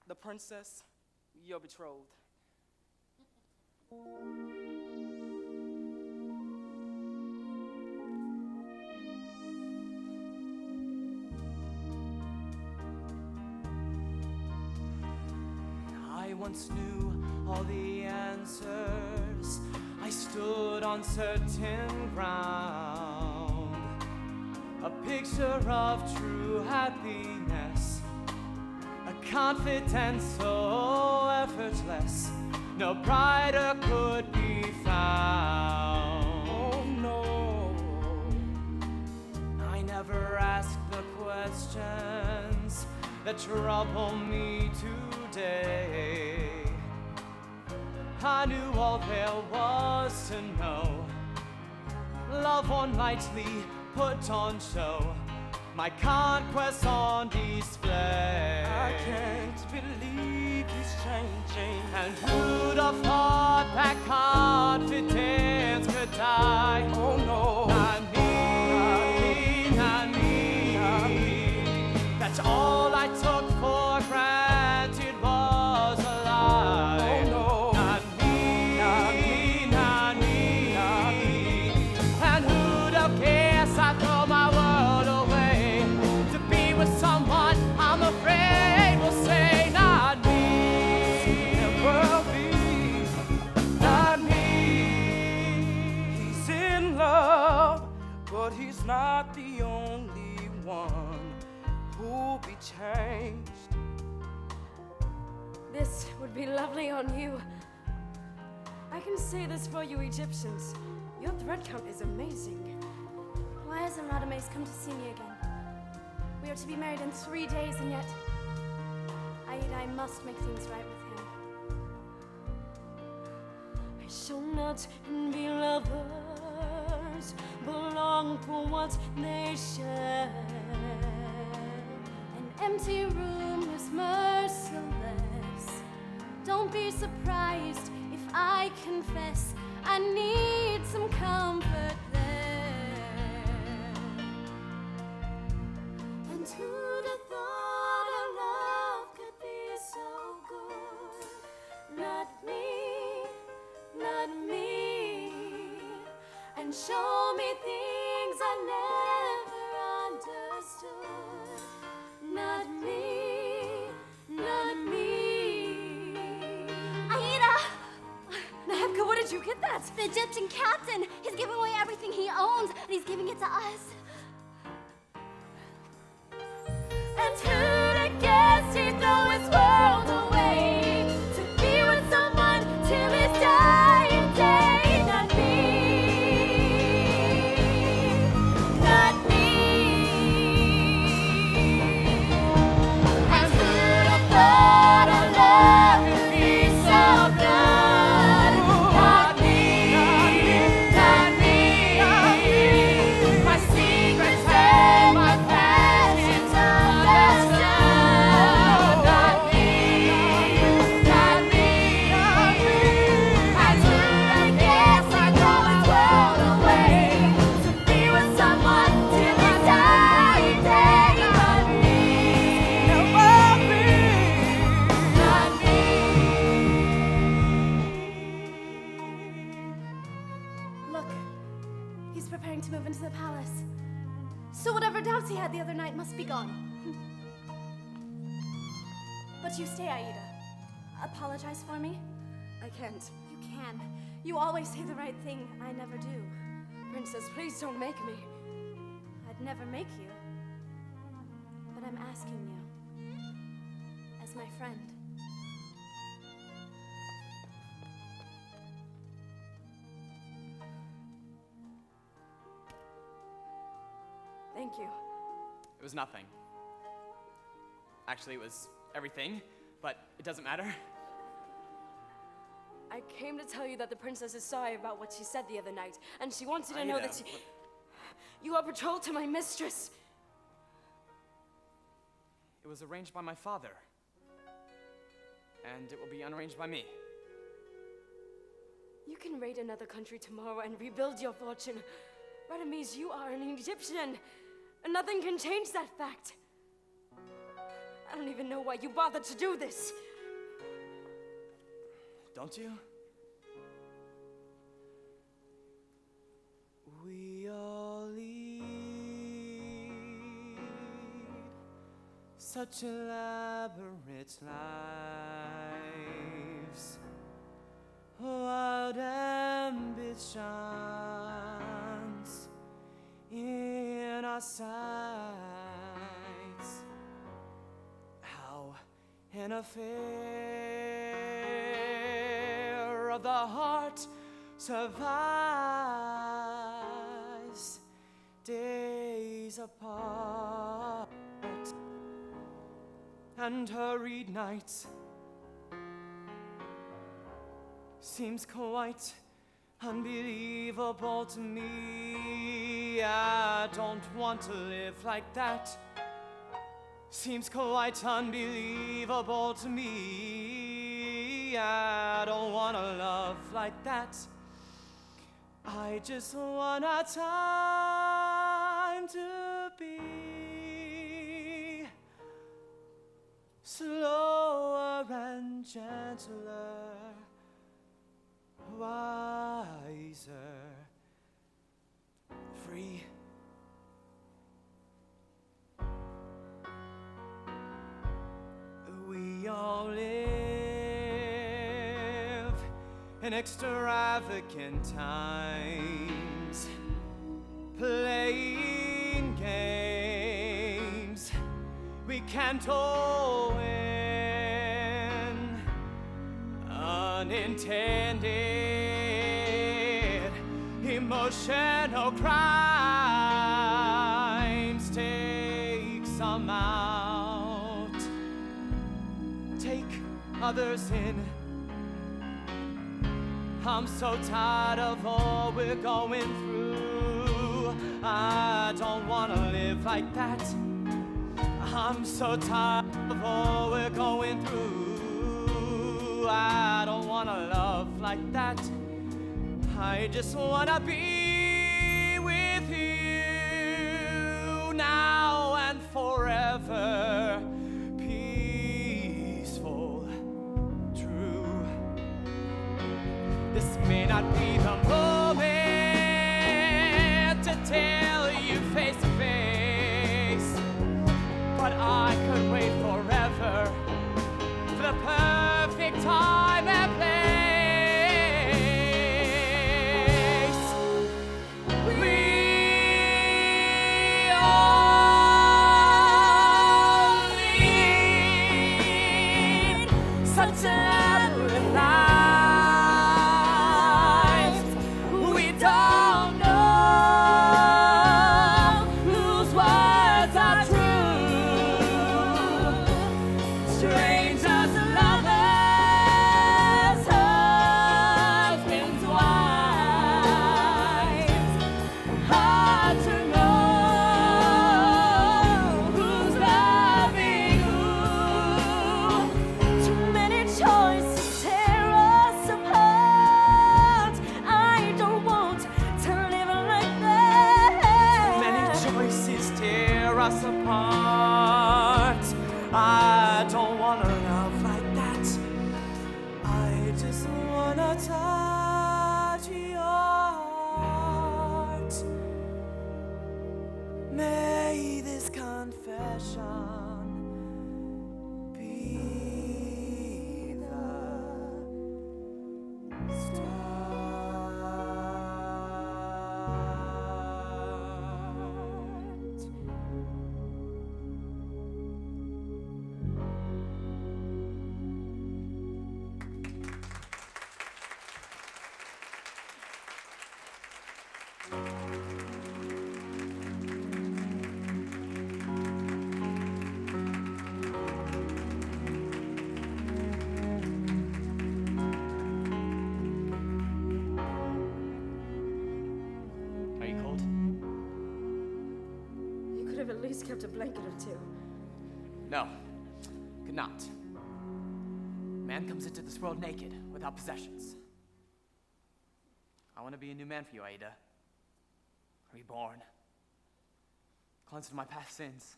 The princess, your betrothed. I once knew all the answers. I stood on certain ground. A picture of true happiness. A confidence so effortless. No brighter could be found. Oh no. I never asked the questions that trouble me today. I knew all there was to know. Love on lightly put on show. My conquest on display. I can't believe he's changing. And who'd have thought that confidence could die? Oh no. Not me, not me, not me. That's all I took for granted was a lie. Oh no. Not me, not me, not me, not me. And who'd have guessed I'd throw my world away to be with someone I'm afraid will say not me. Never be, not me. He's in love, but he's not the only one who'll be changed. This would be lovely on you. I can say this for you Egyptians. Your thread count is amazing. Why hasn't Radames come to see me again? We are to be married in 3 days, and yet I must make things right with him. I shall not envy lovers, but long for what they share. An empty room is merciless. Don't be surprised if I confess I need some comfort there. And who'd have thought our love could be so good? Not me, not me. And show me things I never understood. Not me, not me. Aida! Nahebka, where did you get that? The Egyptian captain! He's giving away everything he owns, and he's giving it to us. And who'd have guessed he'd throw his world away to be with someone till his dying day? Not me, not me. And who'd have thought our love could be so good? Not me, not me. My secrets and my passions preparing to move into the palace. So whatever doubts he had the other night must be gone. But you stay, Aida. Apologize for me? I can't. You can. You always say the right thing. I never do. Princess, please don't make me. I'd never make you. But I'm asking you. As my friend. Thank you. It was nothing. Actually, it was everything, but it doesn't matter. I came to tell you that the princess is sorry about what she said the other night, and she wants you to know Aida, that you are betrothed to my mistress. It was arranged by my father. And it will be unarranged by me. You can raid another country tomorrow and rebuild your fortune. But it means you are an Egyptian, and nothing can change that fact. I don't even know why you bothered to do this. Don't you? We all lead such elaborate lives, wild ambitions in our sights. How an affair of the heart survives days apart and hurried nights. Seems quite unbelievable to me. I don't want to live like that. Seems quite unbelievable to me. I don't want to love like that. I just want our time to be slower and gentler, wiser, free. We all live in extravagant times, playing games we can't all win. Unintended emotional crimes. Take some out, take others in. I'm so tired of all we're going through. I don't want to live like that. I'm so tired of all we're going through. I don't want to love like that. I just want to be with you now and forever. Peaceful, true. This may not be the moment to tell you face to face, but I could wait forever for the perfect time and place. We all lead such elaborate lives, passion. Be the Are you cold? You could have at least kept a blanket or two. No, could not. Man comes into this world naked, without possessions. I want to be a new man for you, Aida. Reborn. Cleansed of my past sins.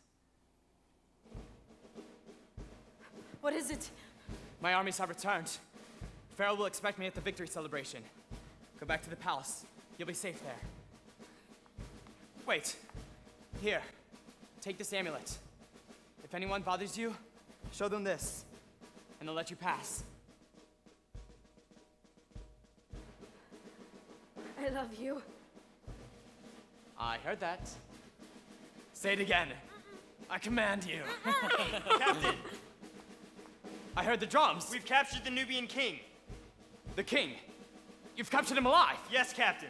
What is it? My armies have returned. Pharaoh will expect me at the victory celebration. Go back to the palace. You'll be safe there. Wait. Here. Take this amulet. If anyone bothers you, show them this, and they'll let you pass. I love you. I heard that. Say it again. I command you. Captain, I heard the drums. we've captured the Nubian king. The king. You've captured him alive. Yes, Captain.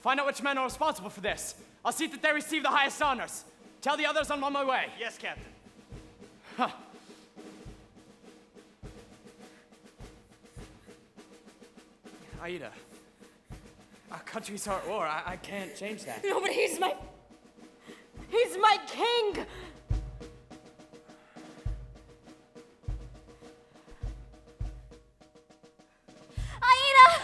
Find out which men are responsible for this. I'll see that they receive the highest honors. Tell the others I'm on my way. Yes, Captain. Huh. Aida, our countries are at war. I can't change that. No, but he's my king! Aida!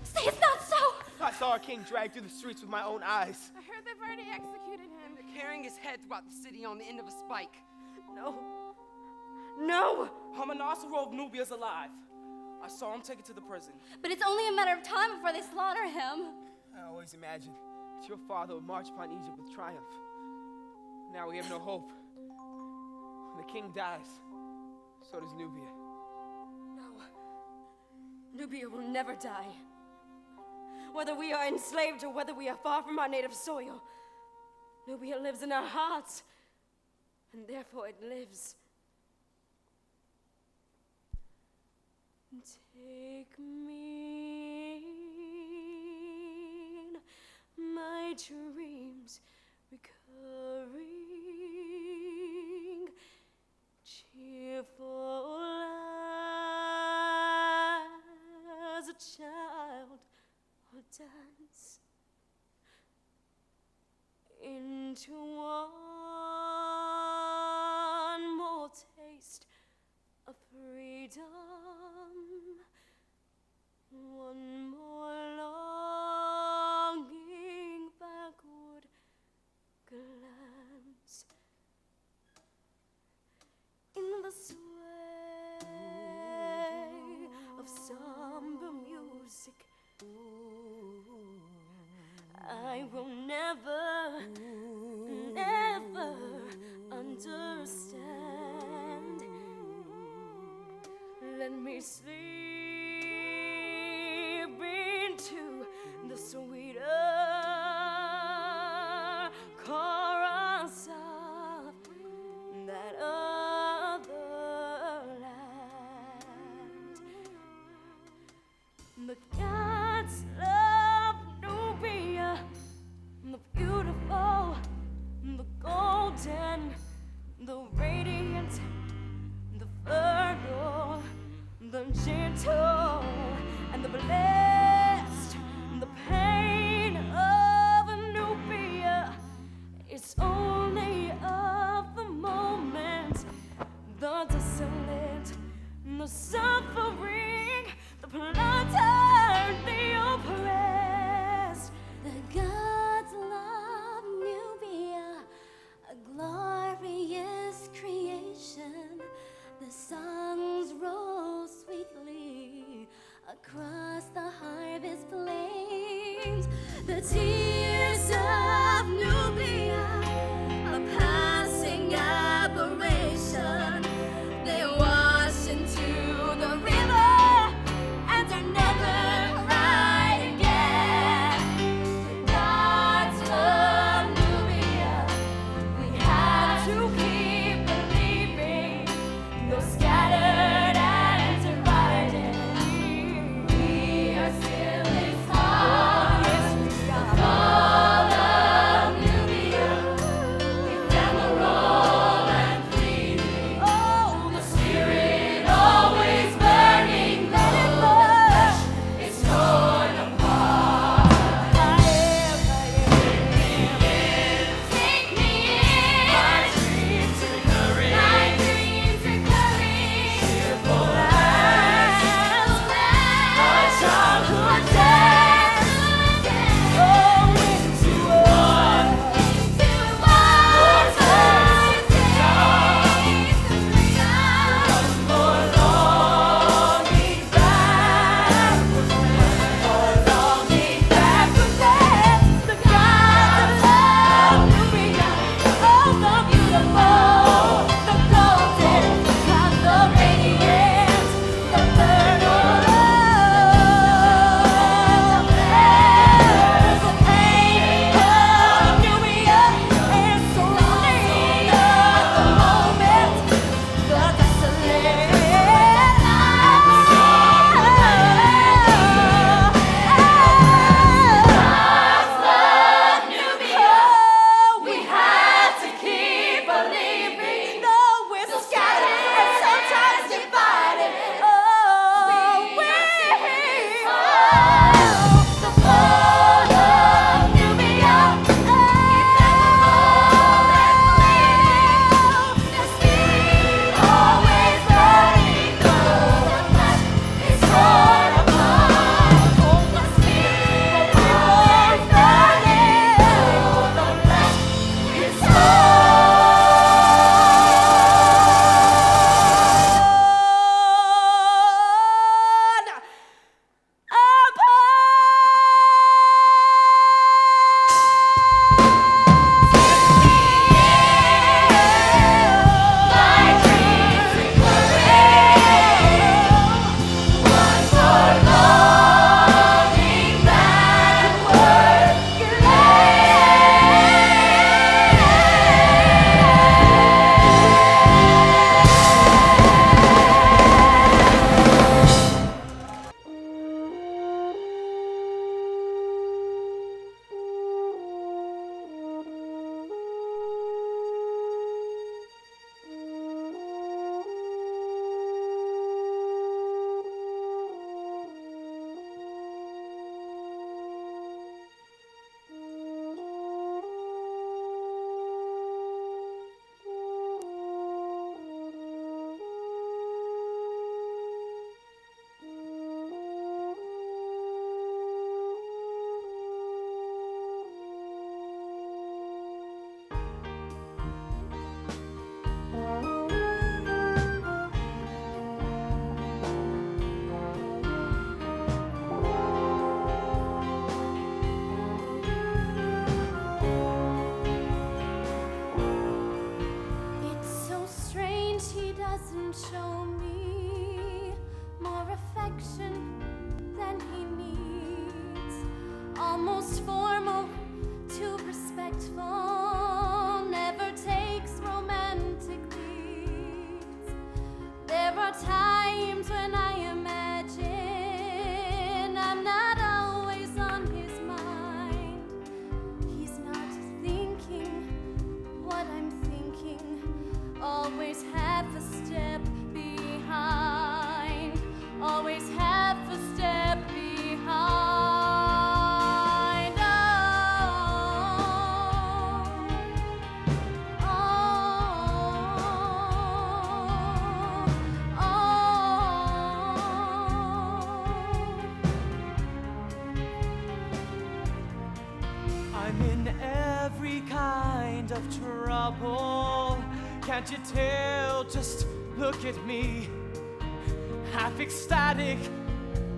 Say it's not so! I saw our king dragged through the streets with my own eyes. I heard they've already executed him. They're carrying his head throughout the city on the end of a spike. No. No! Hamanasaro of Nubia is alive. I saw him taken to the prison. But it's only a matter of time before they slaughter him. I always imagined that your father would march upon Egypt with triumph. Now we have no hope. When the king dies, so does Nubia. No. Nubia will never die. Whether we are enslaved or whether we are far from our native soil, Nubia lives in our hearts, and therefore it lives. Take me in my dreams, recurring, cheerful as a child, or dance into one more taste of freedom. One more longing backward glance in the sway of somber music. I will never, never understand. Let me sleep into the sweeter chorus of that other land. The gods of Nubia, the beautiful, the golden, the radiant, the fertile, the gentle, and the blessed. The pain of Nubia is only of the moment. The desolate, the suffering, the plundered, the oppressed. The gods love Nubia, a glorious creation. The songs roll sweetly across the harvest plains. The tears of Nubia, a passing apparition. half a step behind. Always half a step behind. I'm in every kind of trouble. Can't you tell? Just look at me. Half ecstatic,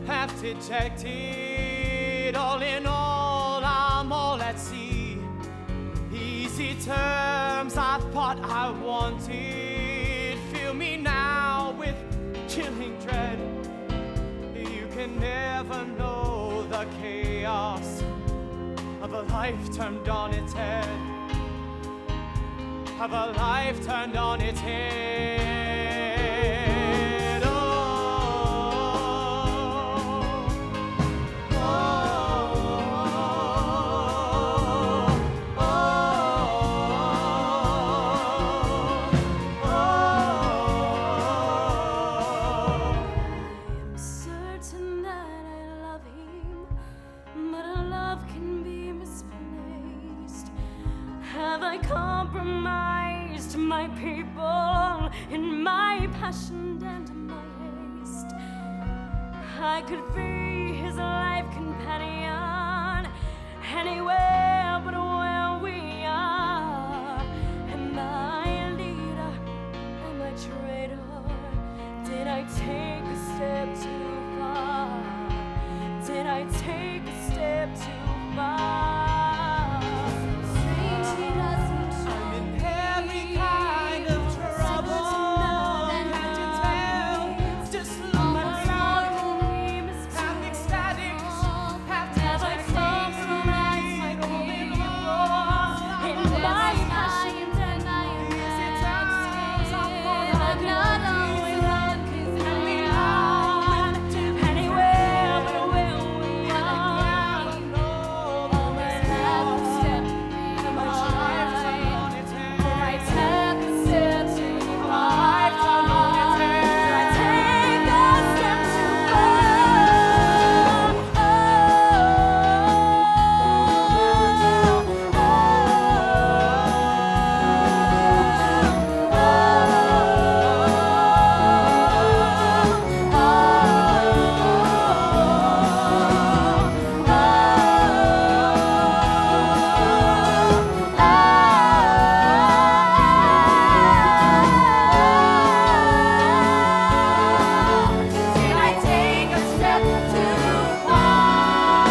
half dejected. All in all, I'm all at sea. Easy terms I thought I wanted. Fill me now with killing dread. You can never know the chaos of a life turned on its head. Of a life turned on its head. Oh, oh, oh, I'm certain that I love him, but our love can be misplaced. Have I compromised my people in my passion and my haste? I could be his life companion anywhere but where we are. Am I a leader? Am I traitor? Did I take a step too far? Did I take a step too far? Strange he doesn't show. I'm in every kind of trouble. Can't you tell? Just look at me. Half ecstatic, half dejected. In my passion and my Easy times I'm gonna I'm not always on his hand. Anywhere but where we are. Always half a step behind. Always half a step behind. Do I take a step too Did I take a step too far?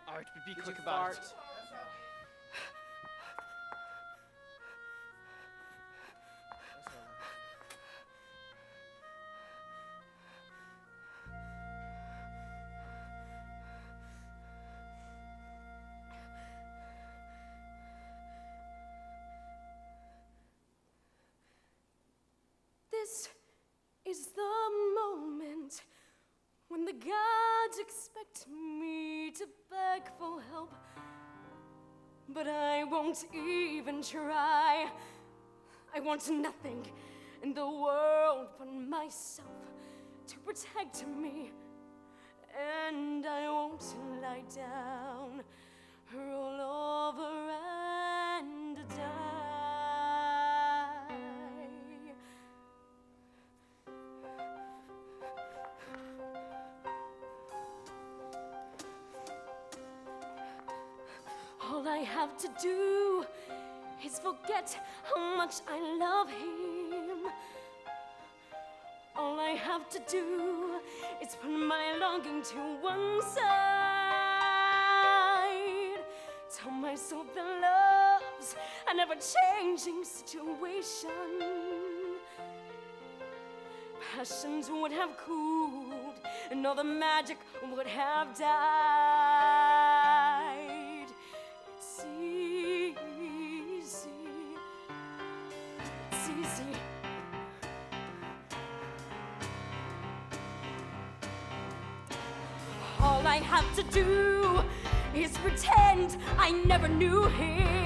Art, but be Did quick you about it. fart? This is the moment when the gods expect me to beg for help. But I won't even try. I want nothing in the world but myself to protect me. And I won't lie down, roll over and die. All I have to do is forget how much I love him. All I have to do is put my longing to one side. this open love's a never-changing situation. Passions would have cooled, and all the magic would have died. It's easy. It's easy. All I have to do is pretend I never knew him.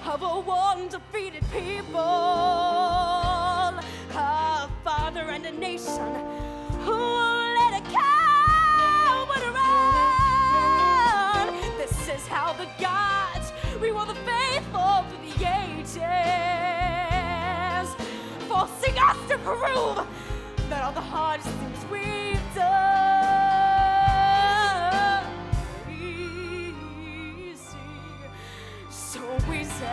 Of a one defeated people, a father and a nation who won't let a coward run. This is how the gods reward the faithful through the ages, forcing us to prove that all the hard things we've done. So we say,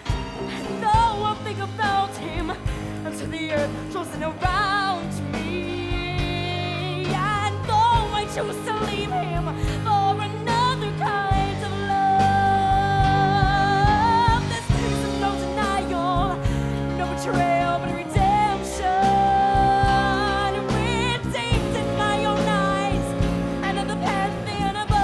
and though I think about him until the earth frozen around me, and though I choose to leave him for another kind of love, this is no denial, no betrayal, but redemption, redeemed in my own eyes, and in the pantheon above.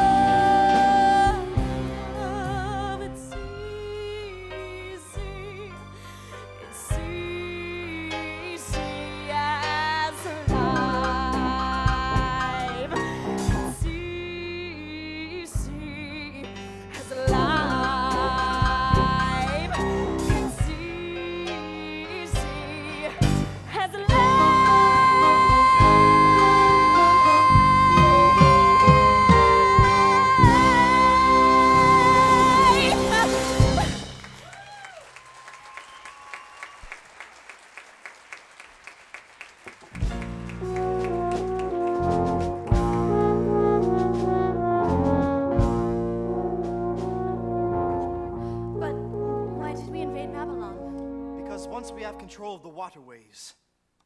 Once we have control of the waterways,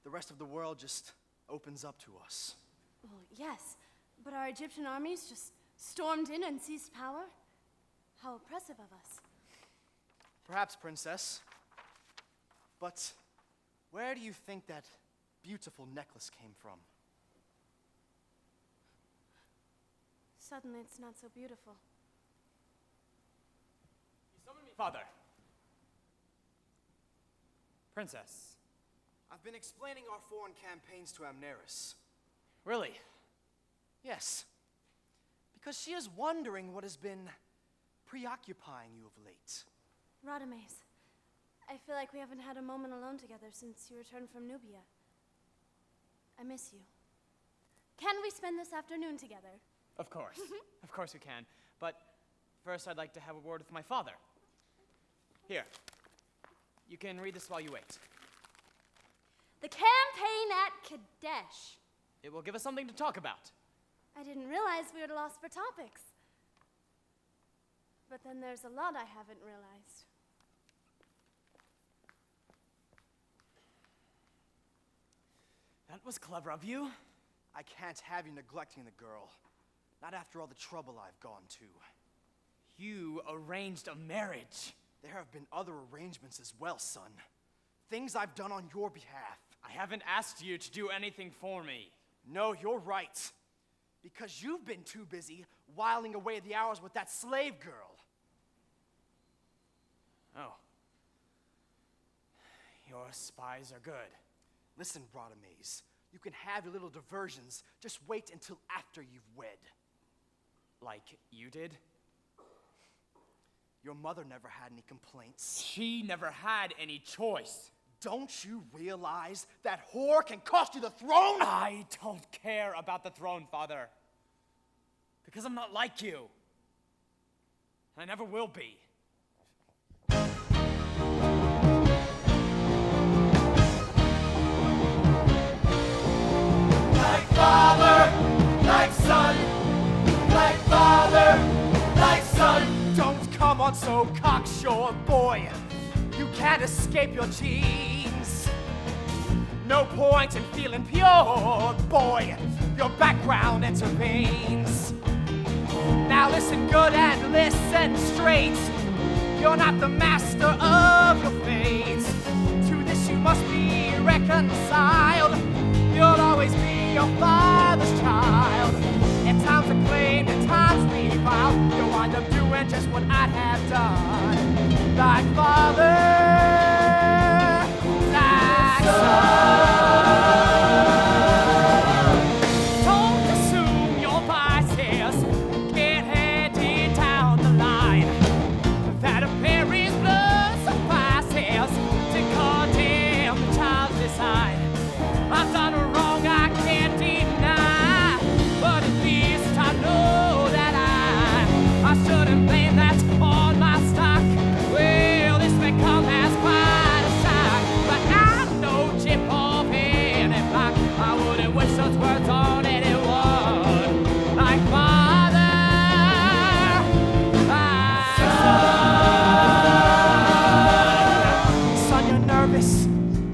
the rest of the world just opens up to us. Well, yes, but our Egyptian armies just stormed in and seized power? How oppressive of us. Perhaps, Princess. But where do you think that beautiful necklace came from? Suddenly it's not so beautiful. You summoned me, Father. Princess. I've been explaining our foreign campaigns to Amneris. Really? Yes. Because she is wondering what has been preoccupying you of late. Radames, I feel like we haven't had a moment alone together since you returned from Nubia. I miss you. Can we spend this afternoon together? Of course. Of course we can. But first I'd like to have a word with my father. Here. You can read this while you wait. The campaign at Kadesh. It will give us something to talk about. I didn't realize we were lost for topics. But then there's a lot I haven't realized. That was clever of you. I can't have you neglecting the girl. Not after all the trouble I've gone to. You arranged a marriage. There have been other arrangements as well, son. Things I've done on your behalf. I haven't asked you to do anything for me. No, you're right. Because you've been too busy whiling away the hours with that slave girl. Oh. Your spies are good. Listen, Radames, you can have your little diversions. Just wait until after you've wed. Like you did? Your mother never had any complaints. She never had any choice. Don't you realize that whore can cost you the throne? I don't care about the throne, Father. Because I'm not like you. And I never will be. Like father, like son. Like father, like son. Don't come on so cocksure, boy. You can't escape your genes. No point in feeling pure, boy. Your background intervenes. Now listen good and listen straight. You're not the master of your fate. To this you must be reconciled. You'll always be your father's child. At times acclaimed, at times reviled. You'll wind up doing just what I'd have done. Like father, like son. Don't assume your biases get handed down the line. That a parent's blood suffices to condemn the child's design. I've done wrong, I can't deny, but at least I know that I shouldn't blame that on my stock. Well, this may come as quite a shock, but I know chip off any block. I wouldn't wish those words on anyone. Like father, like son. Son, you're nervous.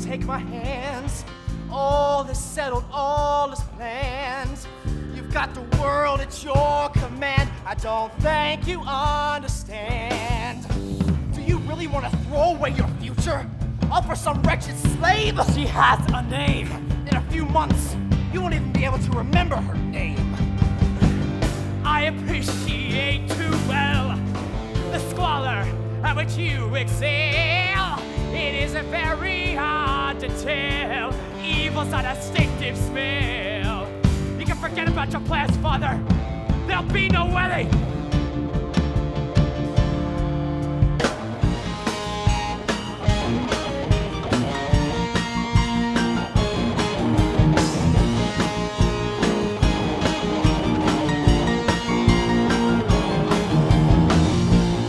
Take my hands. All is settled, all is planned. You've got the world at your command. I don't think you understand. Do you really want to throw away your future? All for some wretched slave? She has a name. In a few months, you won't even be able to remember her name. I appreciate too well the squalor at which you excel. It isn't very hard to tell. Evil's a distinctive smell. You can forget about your plans, Father. There'll be no wedding.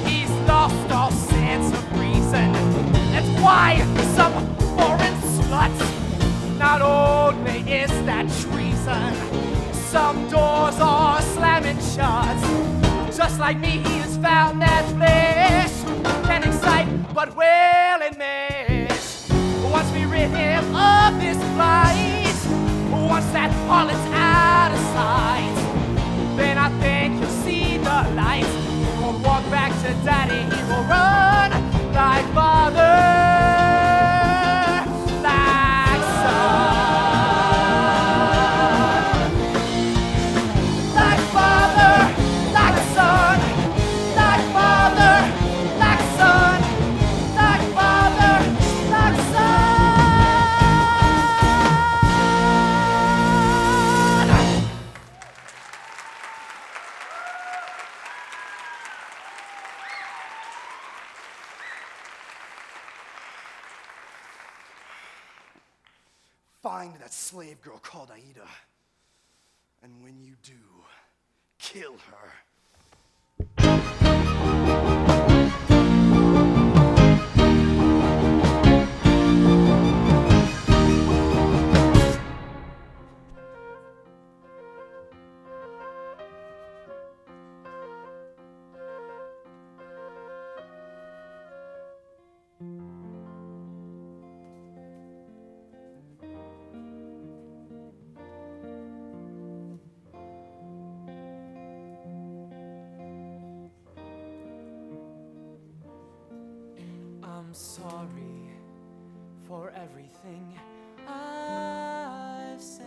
He's lost all sense of reason. That's why some foreign sluts. Not only is that treason, some doors are slamming shut. Just like me, he has found that flesh can excite, but will admit. Once we rid him of this plight, once that harlot's out of sight, then I think you'll see the light. He won't walk back to daddy, he will run like father, like son. Like father, like son. Like father, like son. Like father, like son. Find that slave girl called Aida. And when you do, kill her. sorry for everything I've said,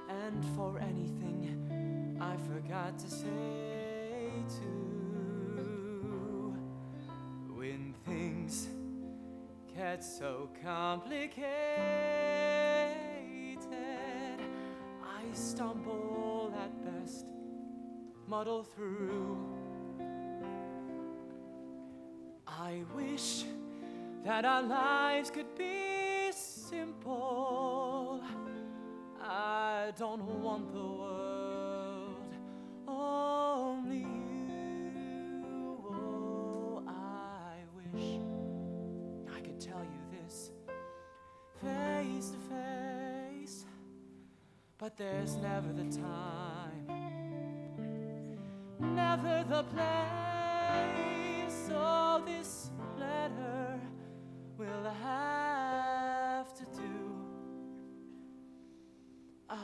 and for anything I forgot to say too. When things get so complicated, I stumble at best, muddle through. I wish that our lives could be simple. I don't want the world, only you. Oh, I wish I could tell you this face to face, but there's never the time, never the place. So this letter will have to do. I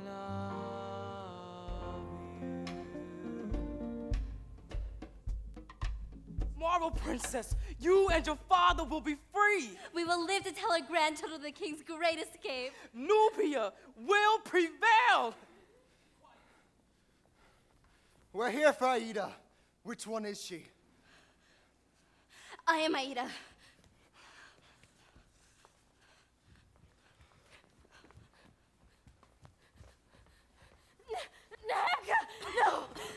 love you. Marvel Princess, you and your father will be free. We will live to tell our grandchildren the king's great escape. Nubia will prevail. We're here for Aida. Which one is she? I am Aida. No!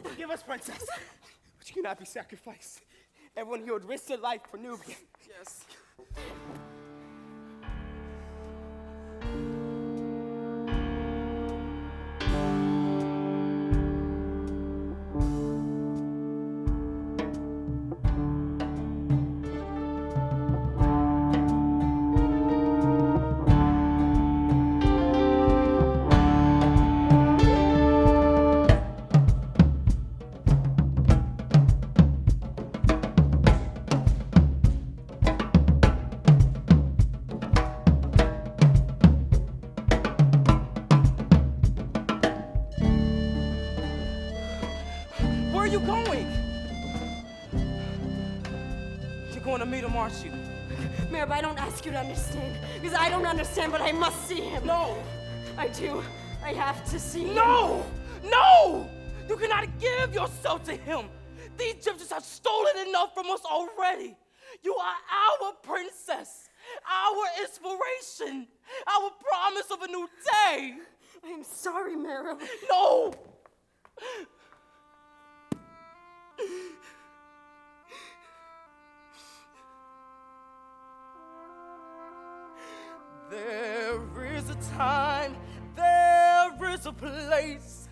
Forgive us, Princess. But you cannot be sacrificed. Everyone here would risk their life for Nubia. Yes. Where are you going? You're going to meet him, aren't you? Merib, I don't ask you to understand, because I don't understand, but I must see him. No! I do. I have to see him. No! No! You cannot give yourself to him. The Egyptians have stolen enough from us already. You are our princess, our inspiration, our promise of a new day. I am sorry, Merib. No! There is a time, there is a place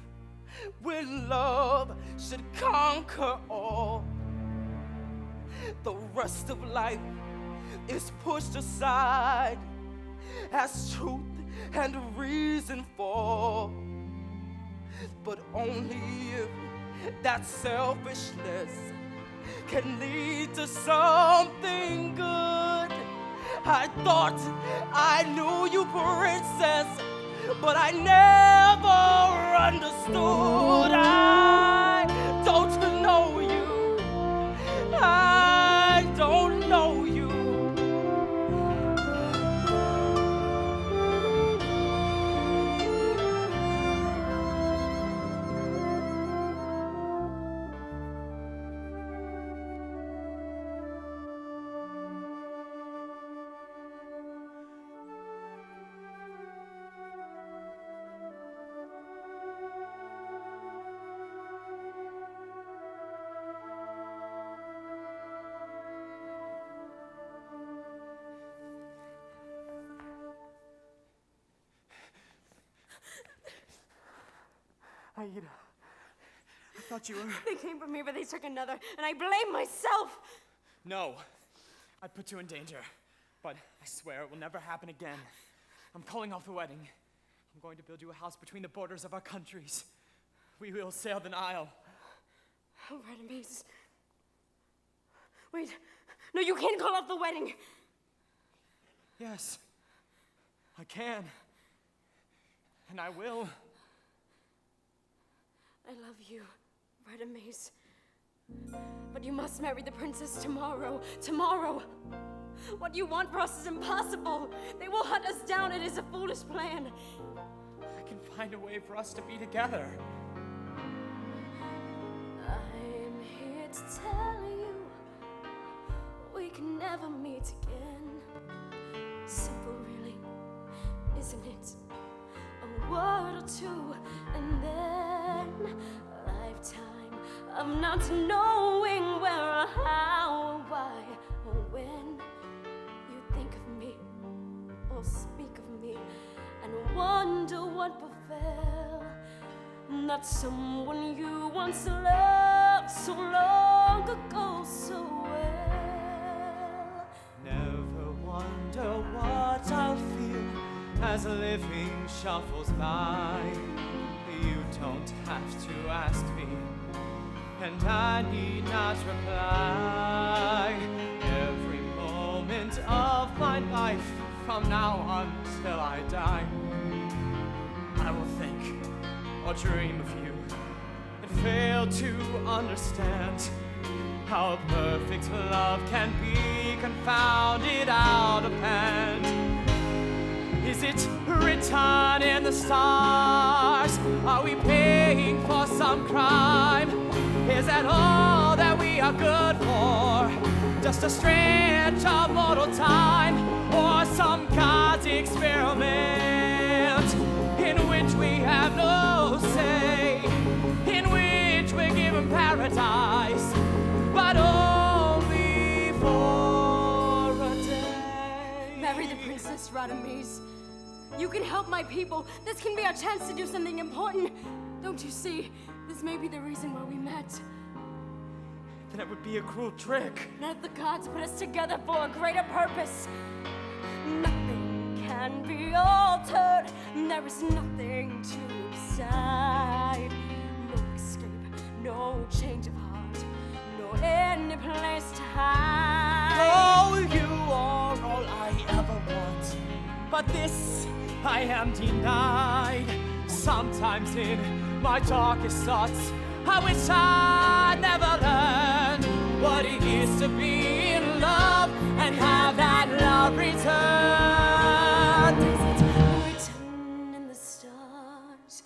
where love should conquer all. The rest of life is pushed aside as truth and reason fall. But only if that selfishness can lead to something good. I thought I knew you, princess, but I never understood. I don't know you. I don't know you. Aida, I thought you were... They came for me, but they took another, and I blame myself. No, I put you in danger, but I swear it will never happen again. I'm calling off the wedding. I'm going to build you a house between the borders of our countries. We will sail the Nile. Oh, Radames. Wait, no, you can't call off the wedding. Yes, I can, and I will. I love you, Radames. But you must marry the princess tomorrow. Tomorrow. What you want for us is impossible. They will hunt us down. It is a foolish plan. I can find a way for us to be together. I'm here to tell you we can never meet again. Simple, really, isn't it? A word or two, and then a lifetime of not knowing where or how or why or when you think of me or speak of me and wonder what befell. Not someone you once loved so long ago so well. Never wonder what I'll feel as a living shuffles by. You don't have to ask me, and I need not reply. Every moment of my life, from now until I die, I will think or dream of you and fail to understand how perfect love can be confounded out of hand. Is it written in the stars? Are we paying for some crime? Is that all that we are good for? Just a stretch of mortal time, or some God's experiment in which we have no say, in which we're given paradise, but only for a day. Marry the princess, Radames. You can help my people. This can be our chance to do something important. Don't you see? This may be the reason why we met. Then it would be a cruel trick. Let the gods put us together for a greater purpose. Nothing can be altered. There is nothing to decide. No escape, no change of heart, no any place to hide. Oh, you are all I ever want, but this I am denied. Sometimes in my darkest thoughts, I wish I never learned what it is to be in love and have that love returned. Is it written in the stars?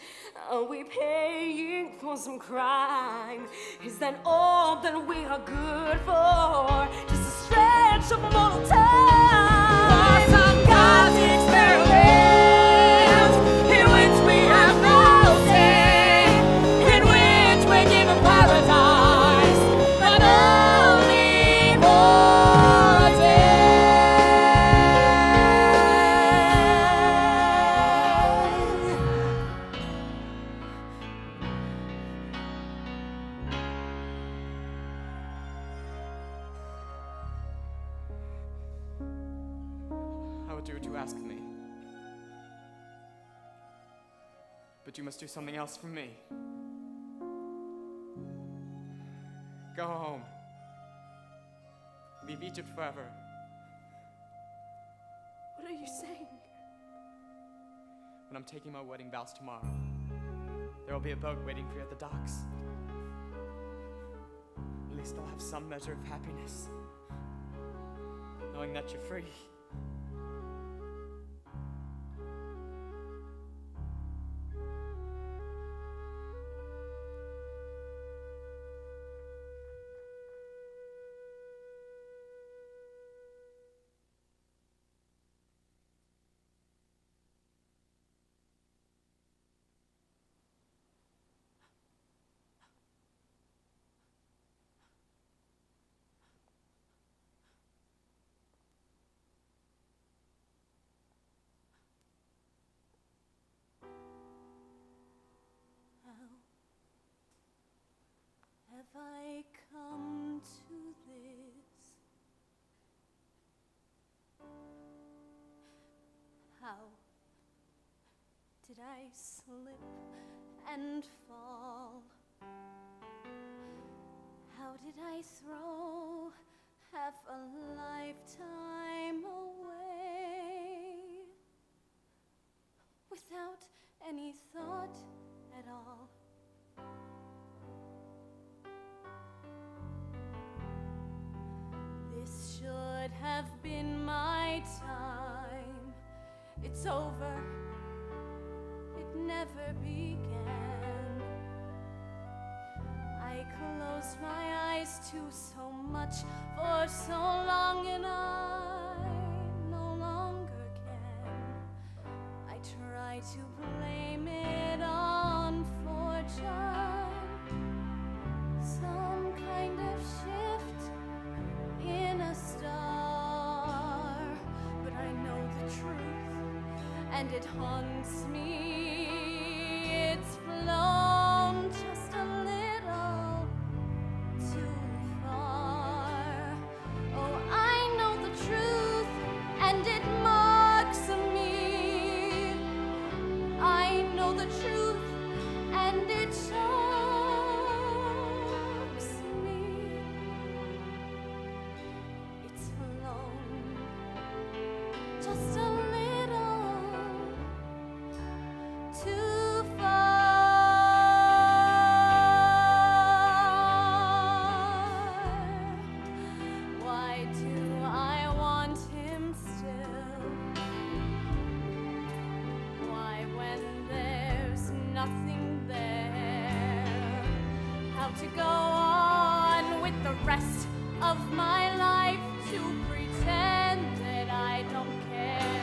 Are we paying for some crime? Is that all that we are good for? Just a stretch of mortal time. For some God's experiment in which we have no say, in which we're given paradise, but only for a I will do what you ask of me. But you must do something else for me. Go home. Leave Egypt forever. What are you saying? When I'm taking my wedding vows tomorrow, there will be a boat waiting for you at the docks. At least I'll have some measure of happiness, knowing that you're free. Have I come to this? How did I slip and fall? How did I throw half a lifetime away without any thought at all? over. It never began. I closed my eyes to so much for so long, and I no longer can. I try to blame it on fortune, some kind of shift in a star, but I know the truth, and it haunts me. It's flown just a little too far. Oh, I know the truth, and it mocks me. I know the truth, and it shocks me. It's flown just a little too far. Why do I want him still? Why, when there's nothing there? How to go on with the rest of my life to pretend that I don't care?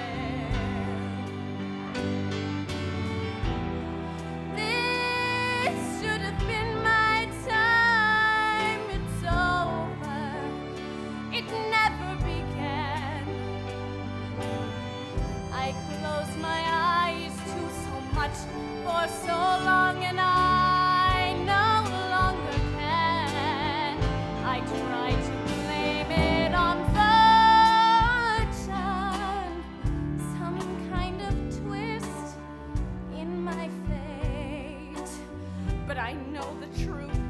This should have been my time. It's over. It never began. I closed my eyes to so much for so long, and I no longer can. I try to blame it on fortune, some kind of twist in my fate, but I know the truth,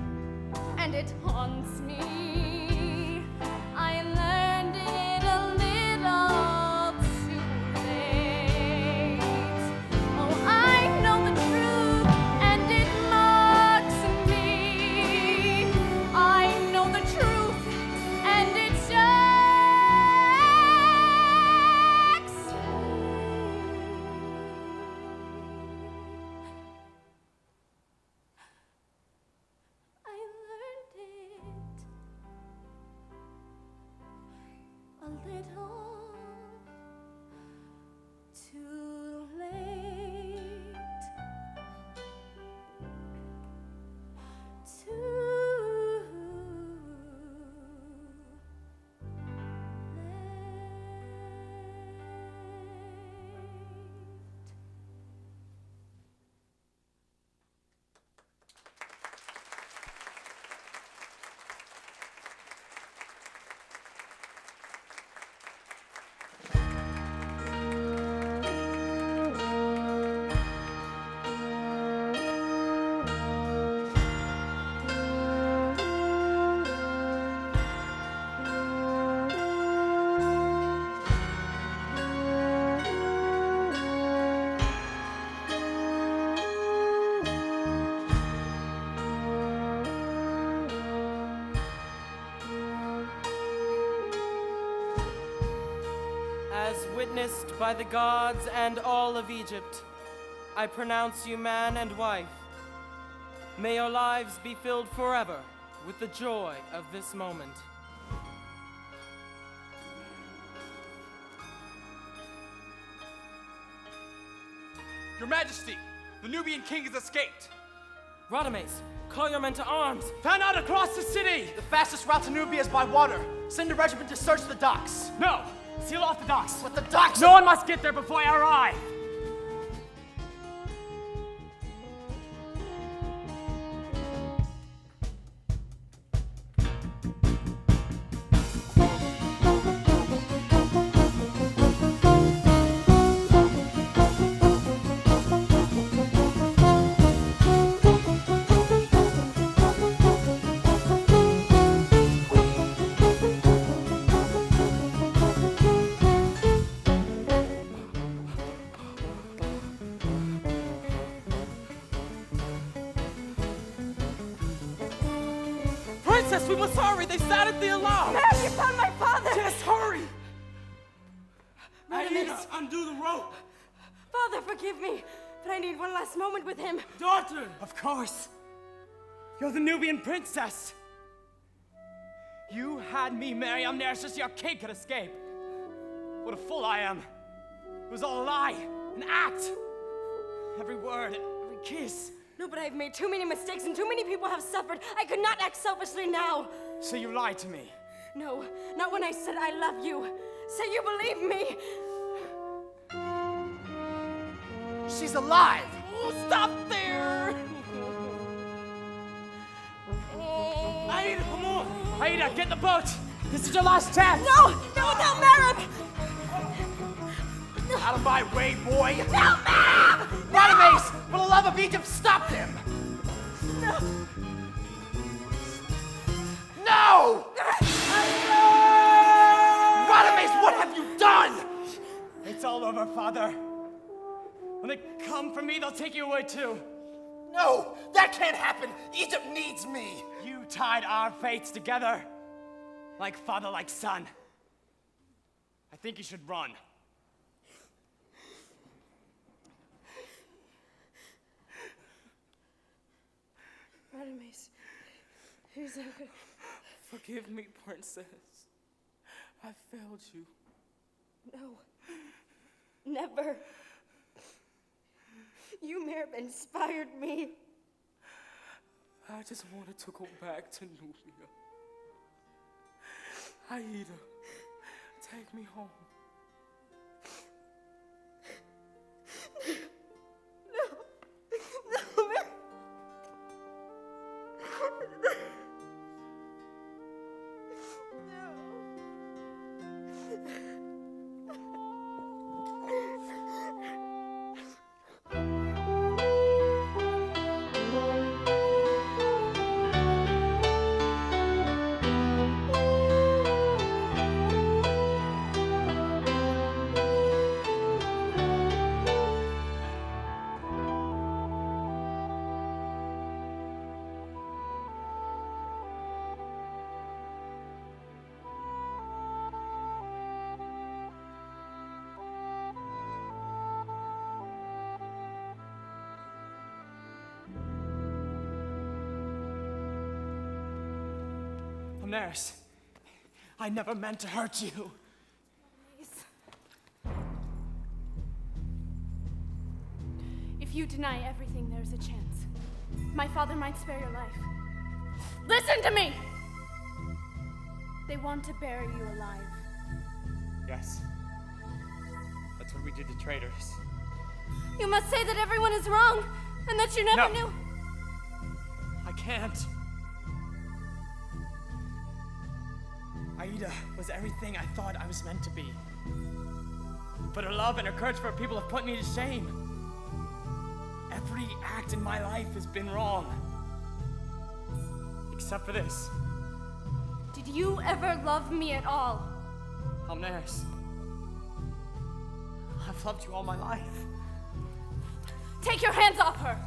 and it haunts me. I learned it a little too late. Oh, I know the truth, and it mocks me. I know the truth, and it shocks me. I learned it a little too late. Too late. As witnessed by the gods and all of Egypt, I pronounce you man and wife. May your lives be filled forever with the joy of this moment. Your Majesty, the Nubian king has escaped. Radames, call your men to arms. Found out across the city. The fastest route to Nubia is by water. Send a regiment to search the docks. No, seal off the docks. But the docks... No one must get there before I arrive. Princess, we must hurry! They sounded the alarm! Mary, you found my father! Yes, hurry! Aida, undo the rope! forgive me, but I need one last moment with him. Daughter! Of course. You're the Nubian princess. You had me marry Amneris just so your kid could escape. What a fool I am. It was all a lie, an act. Every word, every kiss. No, but I've made too many mistakes and too many people have suffered. I could not act selfishly now. So you lied to me? No, not when I said I love you. Say you believe me. She's alive! Oh, stop there! Aida, come on! Aida, get the boat! This is your last chance! No, without Merrick! Out of my way, boy! No, Merrick! Radames, for the love of Egypt, stop them! No! No! Radames, what have you done? It's all over, Father. When they come for me, they'll take you away too. No, that can't happen. Egypt needs me. You tied our fates together. Like father, like son. I think you should run. Radames, he's okay. Forgive me, princess. I failed you. No, never. You may have inspired me. I just wanted to go back to Nubia. Aida, take me home. Amneris, I never meant to hurt you. If you deny everything, there's a chance. My father might spare your life. Listen to me! They want to bury you alive. Yes. That's what we did to traitors. You must say that everyone is wrong, and that you never knew. I can't. Aida was everything I thought I was meant to be. But her love and her courage for her people have put me to shame. Every act in my life has been wrong. Except for this. Did you ever love me at all? Amneris, I've loved you all my life. Take your hands off her!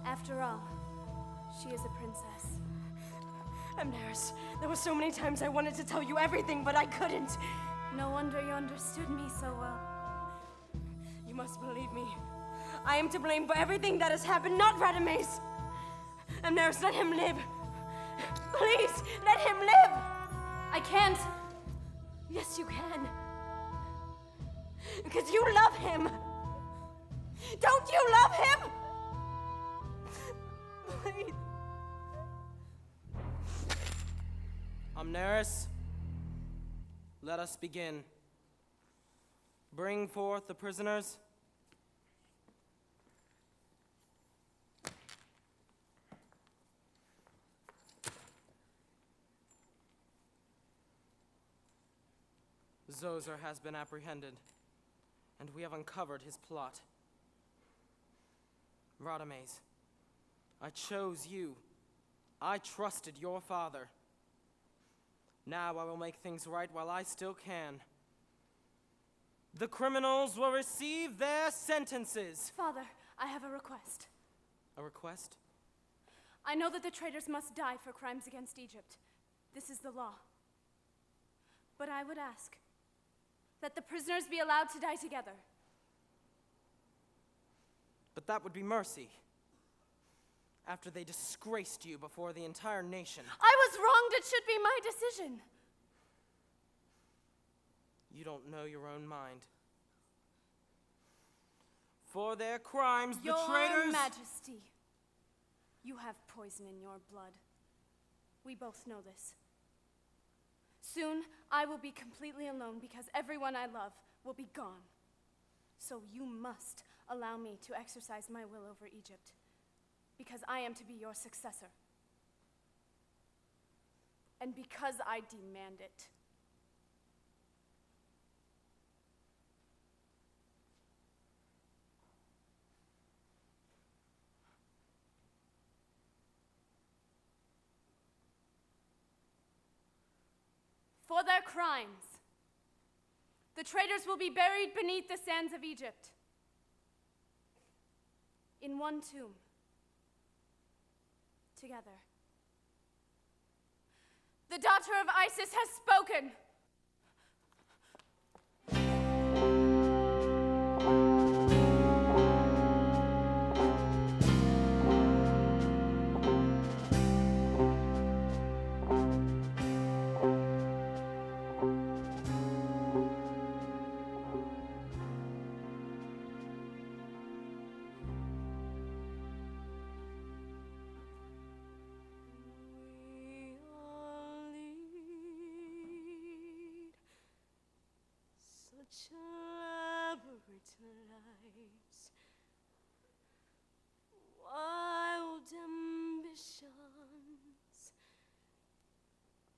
After all, she is a princess. Amneris, there were so many times I wanted to tell you everything, but I couldn't. No wonder you understood me so well. You must believe me. I am to blame for everything that has happened, not Radames. Amneris, let him live. Please, let him live. I can't. Yes, you can. Because you love him. Don't you love him? Please. Amneris, let us begin. Bring forth the prisoners. Zoser has been apprehended, and we have uncovered his plot. Radames, I chose you. I trusted your father. Now I will make things right while I still can. The criminals will receive their sentences. Father, I have a request. A request? I know that the traitors must die for crimes against Egypt. This is the law. But I would ask that the prisoners be allowed to die together. But that would be mercy. After they disgraced you before the entire nation. I was wronged. It should be my decision. You don't know your own mind. For their crimes, the traitors... Your Majesty, you have poison in your blood. We both know this. Soon, I will be completely alone because everyone I love will be gone. So you must allow me to exercise my will over Egypt, because I am to be your successor. And because I demand it. For their crimes, the traitors will be buried beneath the sands of Egypt, in one tomb, together. The daughter of Isis has spoken. Such elaborate lives, wild ambitions,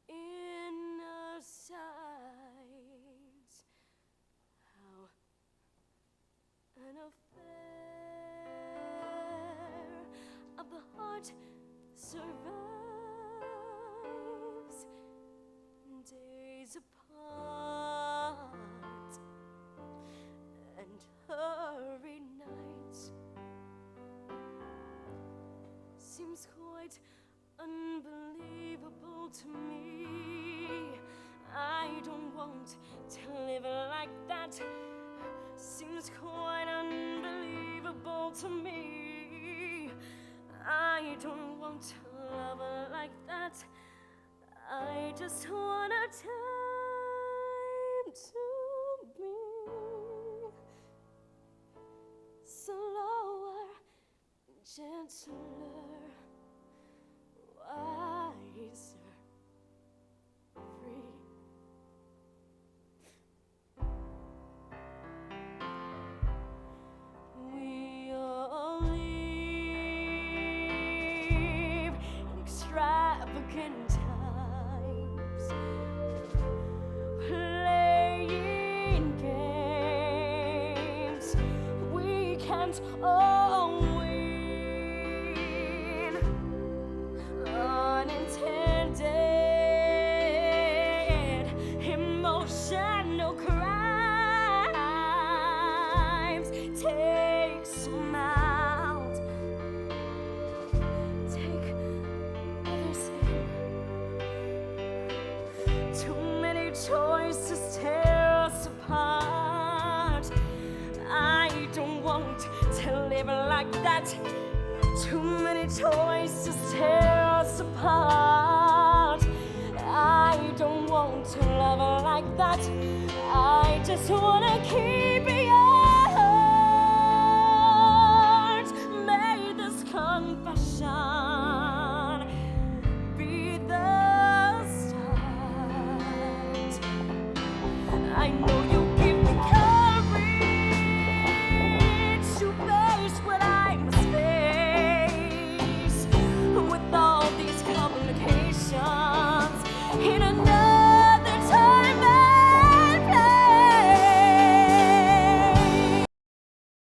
inner sighs, how an affair of the heart survives days apart and hurried nights. Seems quite unbelievable to me. I don't want to live like that. Seems quite unbelievable to me. I don't want to love like that. I just want a time to be slower, gentler, wiser, free. We all live in extravagant times, playing games we can't all win. Unintended emotional crimes. Take some out, take others in. Too many choices tear us apart. I don't want to live like that. Too many choices tear us apart. I don't want to love like that. I just wanna keep it